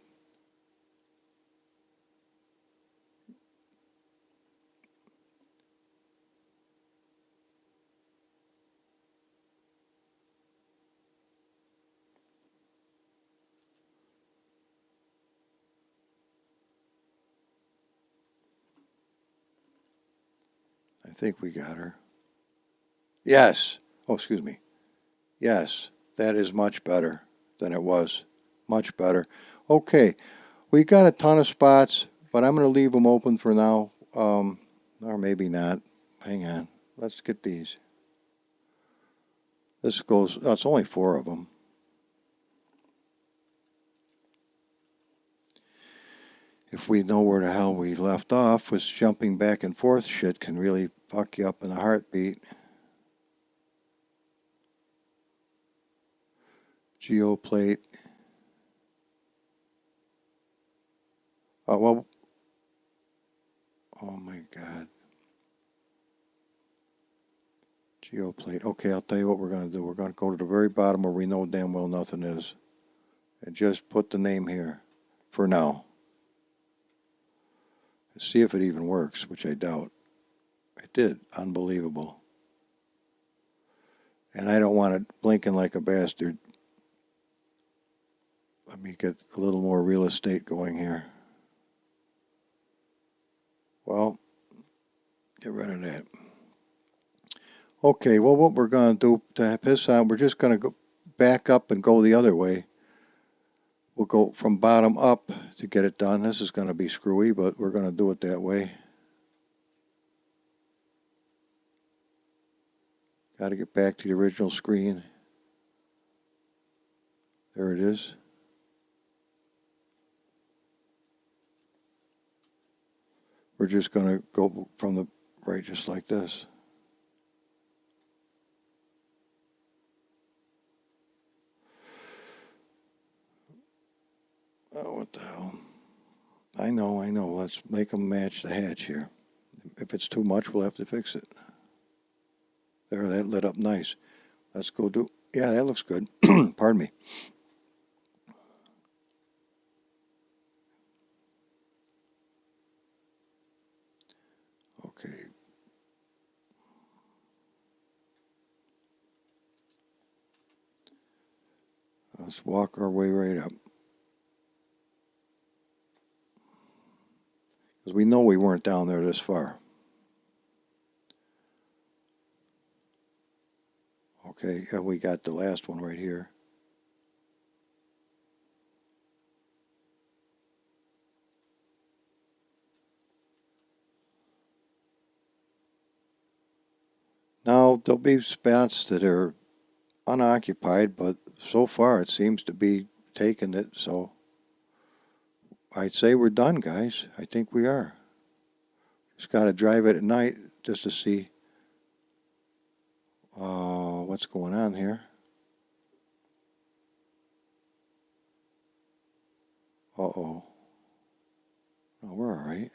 Speaker 1: I think we got her. Yes. Oh, excuse me. Yes, that is much better than it was. Much better. Okay, we got a ton of spots, but I'm going to leave them open for now. Or maybe not. Hang on. Let's get these. This goes, oh, it's only 4 of them. If we know where the hell we left off, was jumping back and forth shit can really fuck you up in a heartbeat. Geoplate. Well, oh my God. Geoplate. Okay, I'll tell you what we're going to do. We're going to go to the very bottom where we know damn well nothing is. And just put the name here for now. See if it even works, which I doubt. It did. Unbelievable. And I don't want it blinking like a bastard. Let me get a little more real estate going here. Well, get rid of that. Okay, well, what we're going to do to piss on, we're just going to go back up and go the other way. We'll go from bottom up to get it done. This is going to be screwy, but we're going to do it that way. Got to get back to the original screen. There it is. We're just going to go from the right just like this. Oh, what the hell? I know. Let's make them match the hatch here. If it's too much, we'll have to fix it. There, that lit up nice. Let's go do, yeah, that looks good. Pardon me. Okay, Let's walk our way right up. Because we know we weren't down there this far. Okay, and we got the last one right here. Now, there'll be spots that are unoccupied, but so far it seems to be taking it, so I'd say we're done, guys. I think we are. Just got to drive it at night just to see what's going on here. Uh-oh. No, we're all right.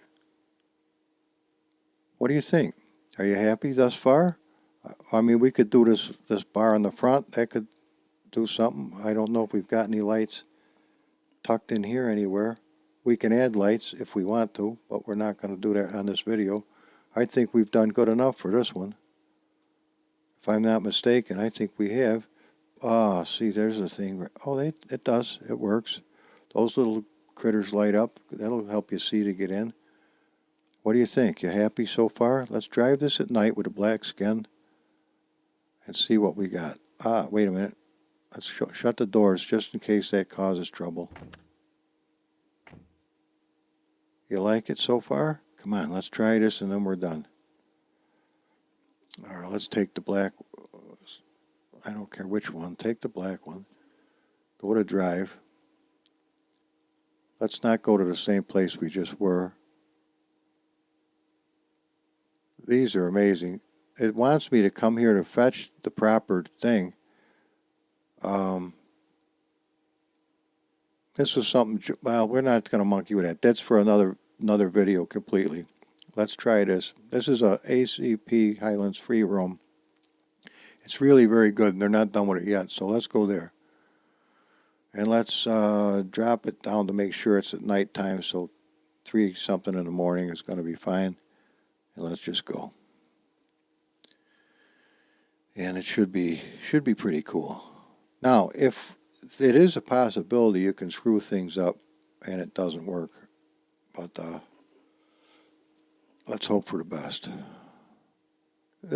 Speaker 1: What do you think? Are you happy thus far? I mean, we could do this bar in the front. That could do something. I don't know if we've got any lights tucked in here anywhere. We can add lights if we want to, but we're not going to do that on this video. I think we've done good enough for this one. If I'm not mistaken, I think we have. Ah, see, there's the thing. Oh, it does. It works. Those little critters light up. That'll help you see to get in. What do you think? You happy so far? Let's drive this at night with a black skin and see what we got. Ah, wait a minute. Let's shut the doors just in case that causes trouble. You like it so far? Come on, let's try this and then we're done. All right, let's take the black. I don't care which one. Take the black one. Go to drive. Let's not go to the same place we just were. These are amazing. It wants me to come here to fetch the proper thing. This was something, well, we're not going to monkey with that. That's for another video completely. Let's try this. This is a ACP Highlands free roam. It's really very good, and they're not done with it yet, so let's go there. And let's drop it down to make sure it's at nighttime, so 3 something in the morning is going to be fine. And let's just go. And it should be pretty cool. Now, if it is a possibility you can screw things up and it doesn't work, but let's hope for the best.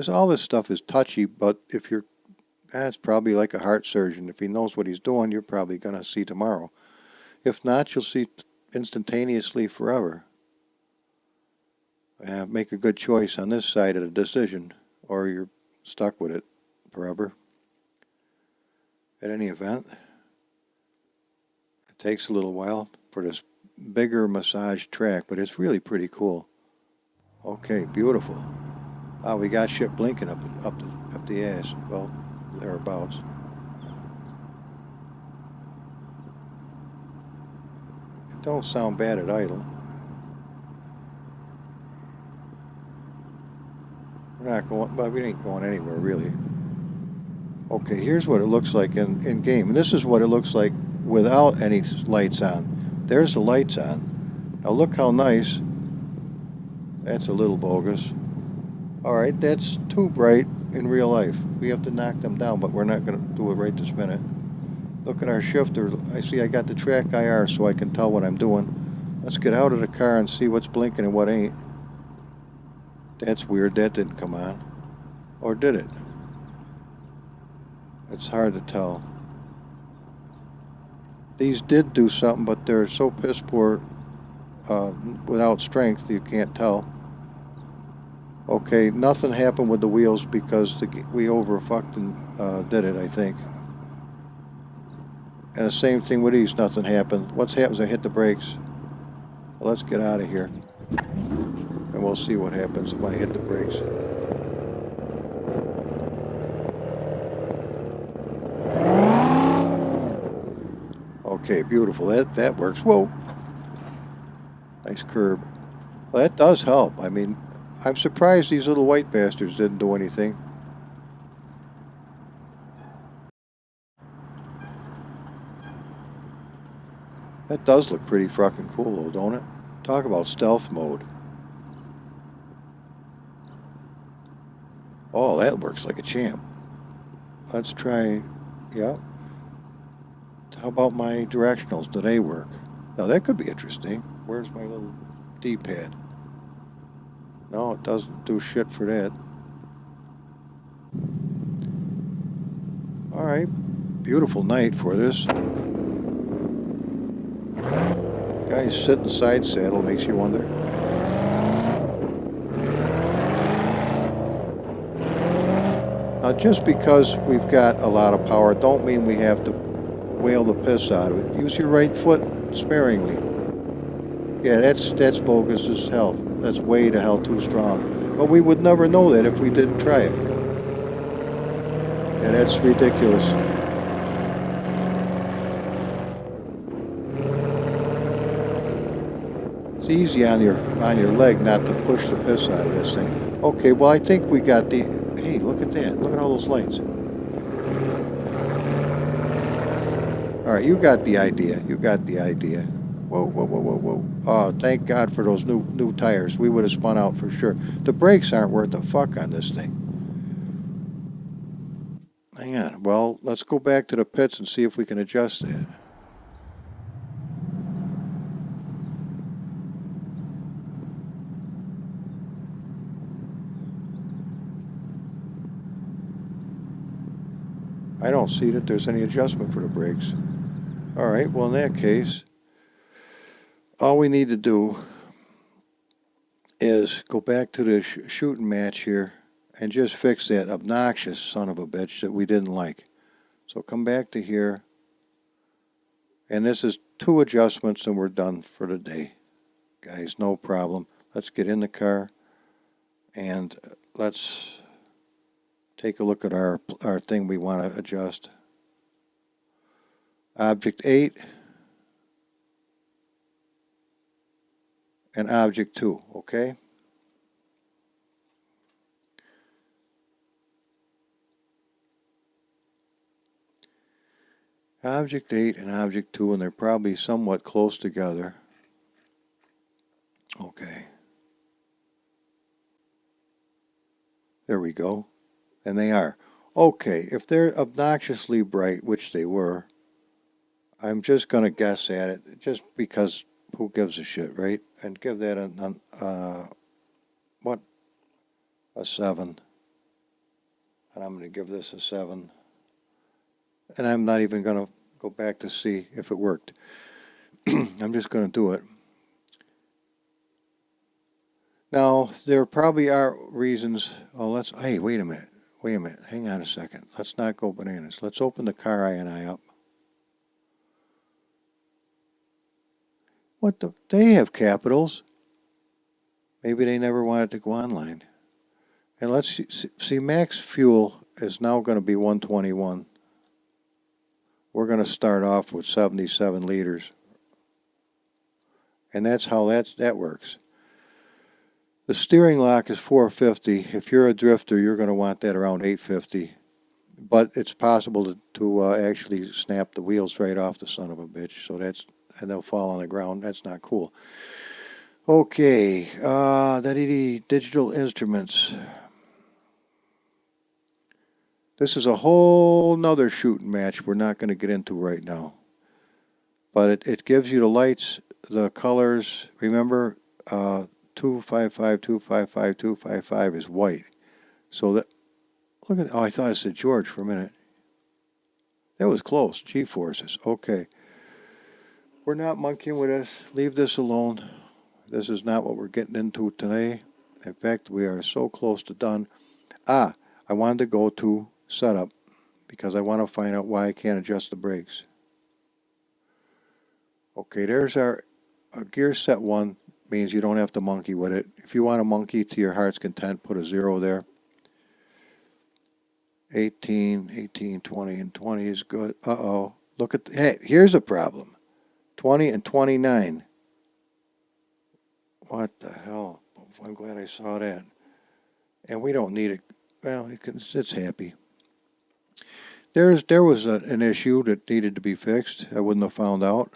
Speaker 1: All this stuff is touchy, but if you're, that's probably like a heart surgeon. If he knows what he's doing, you're probably going to see tomorrow. If not, you'll see instantaneously forever. Make a good choice on this side of the decision, or you're stuck with it forever. At any event, it takes a little while for this bigger massage track, but it's really pretty cool. Okay, beautiful. Ah, we got shit blinking up the ass. Well, thereabouts. It don't sound bad at idle. We're not going, but we ain't going anywhere really. Okay, here's what it looks like in game. And this is what it looks like without any lights on. There's the lights on. Now look how nice. That's a little bogus. Alright, that's too bright in real life. We have to knock them down, but we're not going to do it right this minute. Look at our shifter. I see I got the track IR so I can tell what I'm doing. Let's get out of the car and see what's blinking and what ain't. That's weird. That didn't come on. Or did it? It's hard to tell. These did do something, but they're so piss poor without strength you can't tell. Okay, nothing happened with the wheels because we overfucked and did it, I think. And the same thing with these, nothing happened. What happens? I hit the brakes. Well, let's get out of here. And we'll see what happens when I hit the brakes. Okay, beautiful. That works. Whoa. Nice curb. Well, that does help. I mean, I'm surprised these little white bastards didn't do anything. That does look pretty fucking cool though, don't it? Talk about stealth mode. Oh, that works like a champ. Let's try, yeah. How about my directionals? Do they work? Now that could be interesting. Where's my little D-pad? No, it doesn't do shit for that. Alright, beautiful night for this. Guys sitting side saddle makes you wonder. Now just because we've got a lot of power don't mean we have to whale the piss out of it. Use your right foot sparingly. Yeah, that's bogus as hell. That's way to hell too strong. But we would never know that if we didn't try it. Yeah, that's ridiculous. It's easy on your leg not to push the piss out of this thing. Okay, well I think we got the. Hey, look at that! Look at all those lights. All right, you got the idea. You got the idea. Whoa, whoa, whoa, whoa, whoa! Oh, thank God for those new tires. We would have spun out for sure. The brakes aren't worth a fuck on this thing. Hang on. Well, let's go back to the pits and see if we can adjust that. I don't see that there's any adjustment for the brakes. All right, well, in that case, all we need to do is go back to the shooting match here and just fix that obnoxious son of a bitch that we didn't like. So come back to here, and this is 2 adjustments and we're done for the day. Guys, no problem. Let's get in the car and let's take a look at our thing we want to adjust. Object 8 and Object 2, okay? Object 8 and Object 2, and they're probably somewhat close together. Okay. There we go. And they are. Okay, if they're obnoxiously bright, which they were, I'm just going to guess at it, just because who gives a shit, right? And give that a 7. And I'm going to give this a 7. And I'm not even going to go back to see if it worked. I'm just going to do it. Now, there probably are reasons. Oh, hey, wait a minute. Hang on a second. Let's not go bananas. Let's open the car INI up. What the? They have capitals. Maybe they never wanted to go online. And let's see, max fuel is now going to be 121. We're going to start off with 77 liters. And that's how that works. The steering lock is 450. If you're a drifter, you're going to want that around 850. But it's possible to actually snap the wheels right off the son of a bitch. So and they'll fall on the ground. That's not cool. Okay, digital instruments. This is a whole nother shooting match we're not going to get into right now. But it gives you the lights, the colors. Remember, 255, 255, 255 is white. So that, look at, oh, I thought it said George for a minute. That was close. G-forces. Okay. We're not monkeying with this. Leave this alone. This is not what we're getting into today. In fact, we are so close to done. I wanted to go to setup because I want to find out why I can't adjust the brakes. Okay, there's our gear set 1. Means you don't have to monkey with it. If you want to monkey to your heart's content, put a 0 there. 18, 18, 20, and 20 is good. Uh-oh. Look at, hey, here's a problem. 20 and 29. What the hell? I'm glad I saw that. And we don't need it. Well, it's happy. There was an issue that needed to be fixed. I wouldn't have found out.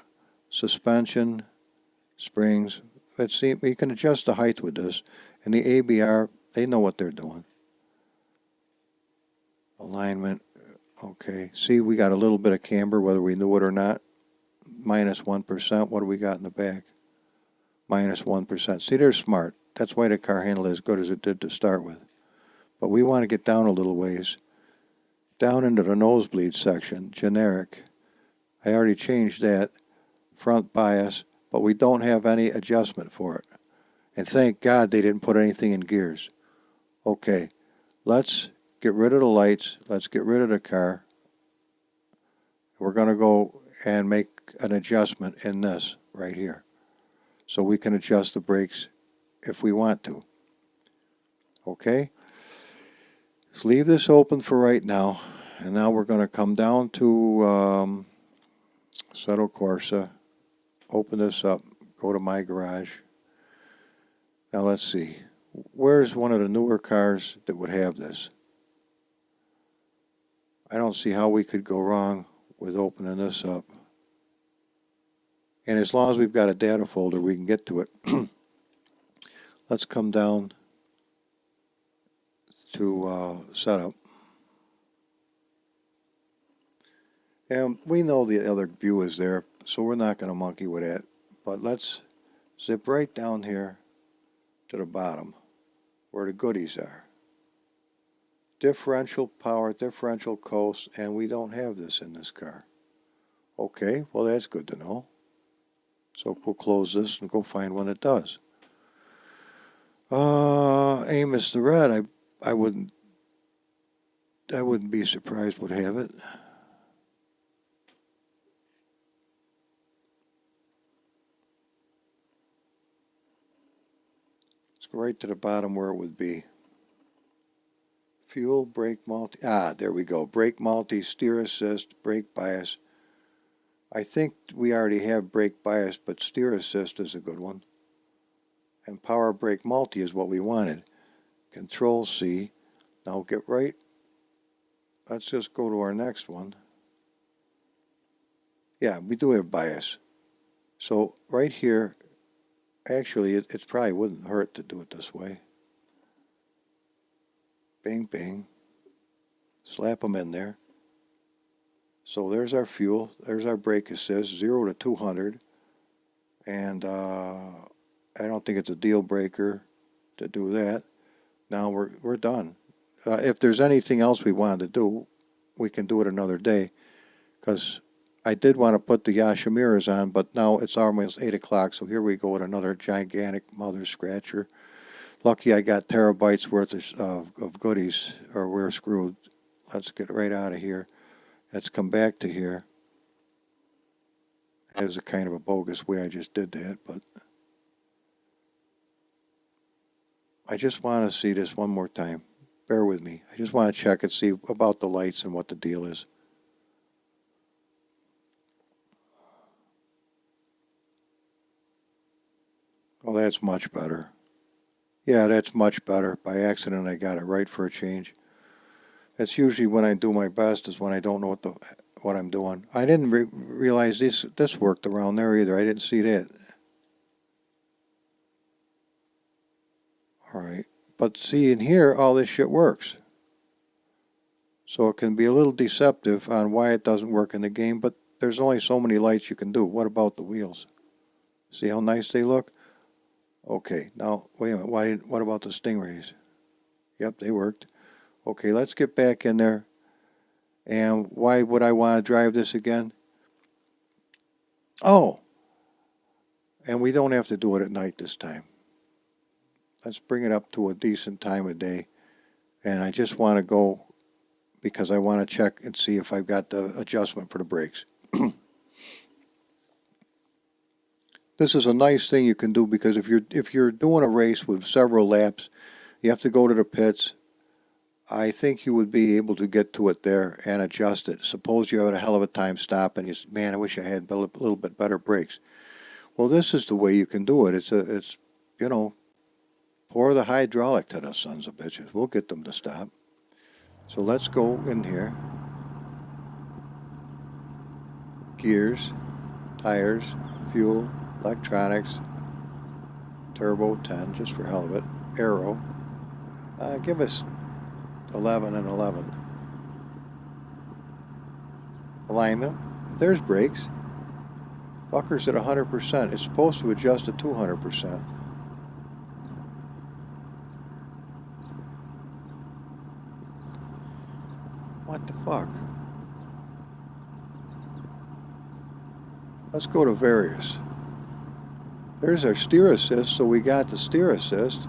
Speaker 1: Suspension, springs. Let's see, we can adjust the height with this. And the ABR, they know what they're doing. Alignment. Okay, see, we got a little bit of camber whether we knew it or not. Minus 1%. What do we got in the back? Minus 1%. See, they're smart. That's why the car handled as good as it did to start with. But we want to get down a little ways. Down into the nosebleed section, generic. I already changed that. Front bias, but we don't have any adjustment for it. And thank God they didn't put anything in gears. Okay, let's get rid of the lights. Let's get rid of the car. We're going to go and make an adjustment in this right here. So we can adjust the brakes if we want to. Okay? Let's leave this open for right now. And now we're going to come down to Assetto Corsa. Open this up. Go to my garage. Now let's see. Where's one of the newer cars that would have this? I don't see how we could go wrong with opening this up. And as long as we've got a data folder, we can get to it. Let's come down to setup. And we know the other view is there, so we're not going to monkey with that. But let's zip right down here to the bottom where the goodies are. Differential power, differential coast, and we don't have this in this car. Okay, well that's good to know. So we'll close this and go find one that does. Amos the Red, I wouldn't be surprised would have it. Let's go right to the bottom where it would be. Fuel, brake multi. There we go. Brake multi, steer assist, brake bias. I think we already have brake bias, but steer assist is a good one. And power brake multi is what we wanted. Control C. Now get right. Let's just go to our next one. Yeah, we do have bias. So right here, actually, it probably wouldn't hurt to do it this way. Bing, bing. Slap them in there. So there's our fuel. There's our brake assist, 0 to 200. And I don't think it's a deal breaker to do that. Now we're done. If there's anything else we wanted to do, we can do it another day. Because I did want to put the Yashimiras on, but now it's almost 8 o'clock, so here we go with another gigantic mother scratcher. Lucky I got terabytes worth of goodies, or we're screwed. Let's get right out of here. Let's come back to here. That was a kind of a bogus way I just did that, but I just want to see this one more time. Bear with me. I just want to check and see about the lights and what the deal is. Oh, that's much better. Yeah, that's much better. By accident, I got it right for a change. That's usually when I do my best, is when I don't know what I'm doing. I didn't realize this worked around there either. I didn't see that. All right. But see, in here, all this shit works. So it can be a little deceptive on why it doesn't work in the game, but there's only so many lights you can do. What about the wheels? See how nice they look? Okay, now, wait a minute. What about the Stingrays? Yep, they worked. Okay, let's get back in there. And why would I want to drive this again? Oh, and we don't have to do it at night this time. Let's bring it up to a decent time of day. And I just want to go because I want to check and see if I've got the adjustment for the brakes. This is a nice thing you can do because if you're doing a race with several laps, you have to go to the pits. I think you would be able to get to it there and adjust it. Suppose you have a hell of a time stopping, you say, man, I wish I had a little bit better brakes. Well, this is the way you can do it. It's you know, pour the hydraulic to the sons of bitches. We'll get them to stop. So let's go in here. Gears, tires, fuel, electronics, turbo 10, just for hell of it, aero. Give us 11 and 11. alignment. There's brakes. Fucker's at 100%. It's supposed to adjust to 200%. What the fuck? Let's go to various. There's our steer assist, so we got the steer assist.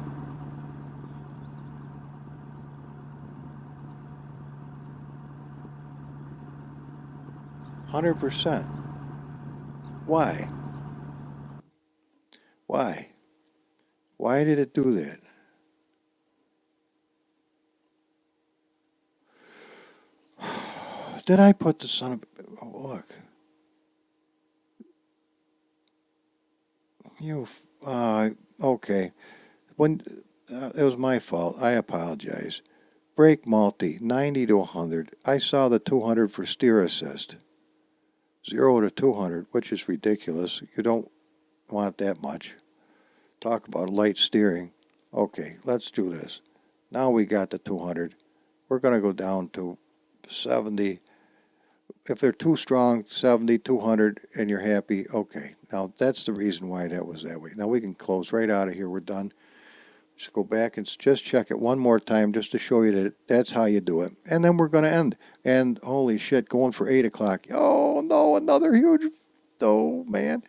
Speaker 1: %. Why? Why? Why did it do that? Did I put the son of... Oh, look. You... okay. When... it was my fault. I apologize. Brake multi, 90 to 100. I saw the 200 for steer assist. 0 to 200, which is ridiculous. You don't want that much. Talk about light steering. Okay, let's do this. Now we got the 200. We're going to go down to 70. If they're too strong, 70, 200, and you're happy, okay. Now, that's the reason why that was that way. Now, we can close right out of here. We're done. Just go back and just check it one more time just to show you that that's how you do it. And then we're going to end. And holy shit, going for 8 o'clock. Oh, no, another huge... Oh, man.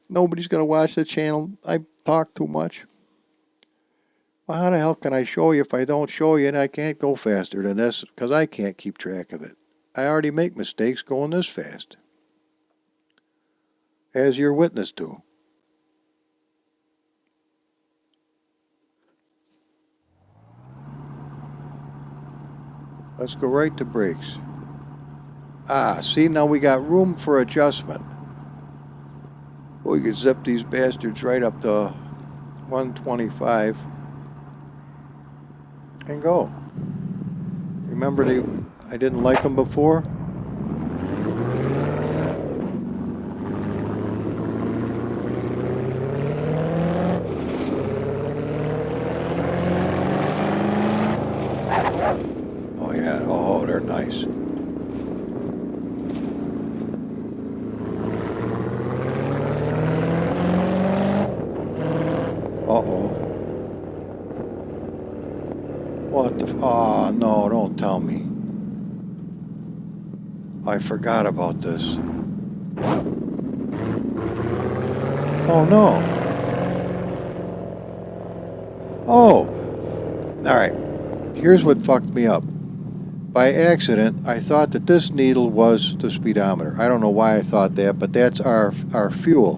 Speaker 1: Nobody's going to watch the channel. I talk too much. Well, how the hell can I show you if I don't show you and I can't go faster than this? Because I can't keep track of it. I already make mistakes going this fast. As you're witness to. Let's go right to brakes. Ah, see, now we got room for adjustment. We could zip these bastards right up to 125 and go. Remember, I didn't like them before? Oh yeah, oh, they're nice. Uh-oh. What the oh, no, don't tell me. I forgot about this. Oh, no. Oh. Alright. Here's what fucked me up. By accident, I thought that this needle was the speedometer. I don't know why I thought that, but that's our fuel.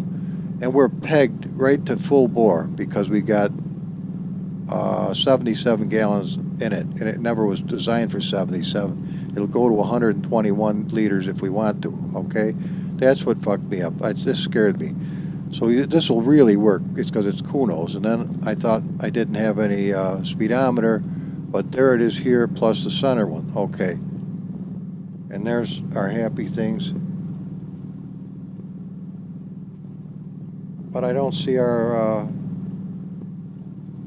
Speaker 1: And we're pegged right to full bore because we got 77 gallons in it, and it never was designed for 77. It'll go to 121 liters if we want to, okay? That's what fucked me up. This scared me. So this will really work. It's because it's Kuno's. And then I thought I didn't have any speedometer, but there it is here, plus the center one. Okay. And there's our happy things. But I don't see our...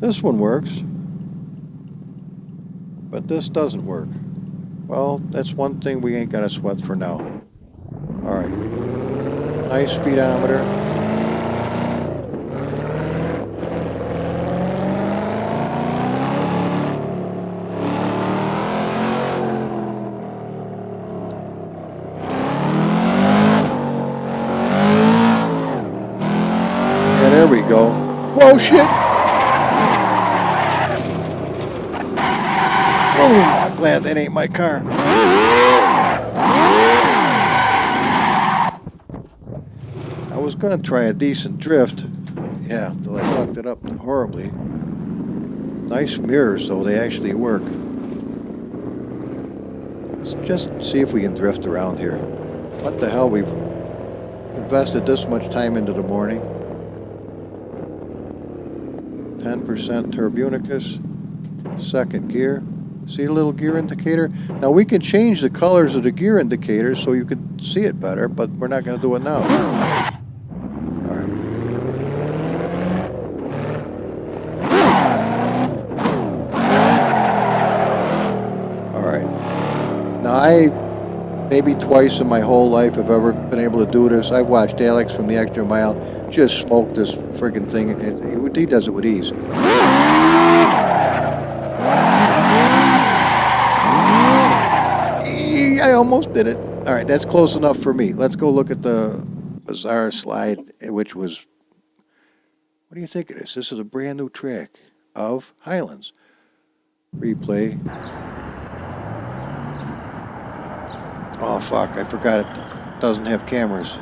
Speaker 1: this one works. But this doesn't work. Well, that's one thing we ain't got to sweat for now. Alright. Nice speedometer. Yeah, there we go. Whoa, shit! Oh, I'm glad that ain't my car. I was going to try a decent drift. Yeah, until I fucked it up horribly. Nice mirrors, though. They actually work. Let's just see if we can drift around here. What the hell? We've invested this much time into the morning. 10% turbunicus. Second gear. See the little gear indicator? Now we can change the colors of the gear indicators so you can see it better, but we're not going to do it now. Alright. Alright. Now I maybe twice in my whole life I've ever been able to do this. I've watched Alex from the Extra Mile just smoke this friggin' thing. He does it with ease. I almost did it. All right, that's close enough for me. Let's go look at the bizarre slide, which was, what do you think of this? This is a brand new track of Highlands. Replay. Oh, fuck, I forgot it doesn't have cameras.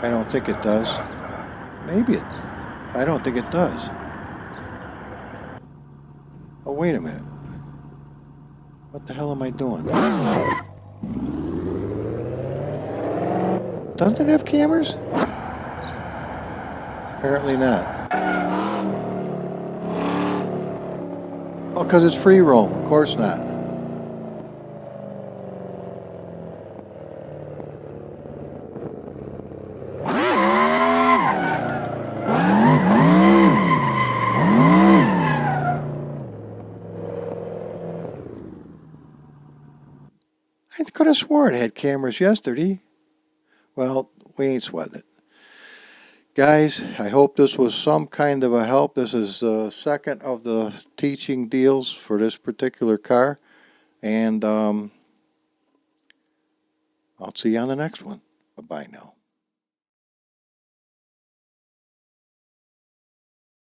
Speaker 1: I don't think it does. Maybe it, I don't think it does. Oh, wait a minute. What the hell am I doing? Doesn't it have cameras? Apparently not. Oh, because it's free roam. Of course not. I could have sworn it had cameras yesterday. Well, we ain't sweating it. Guys, I hope this was some kind of a help. This is the second of the teaching deals for this particular car. And I'll see you on the next one. Bye-bye now.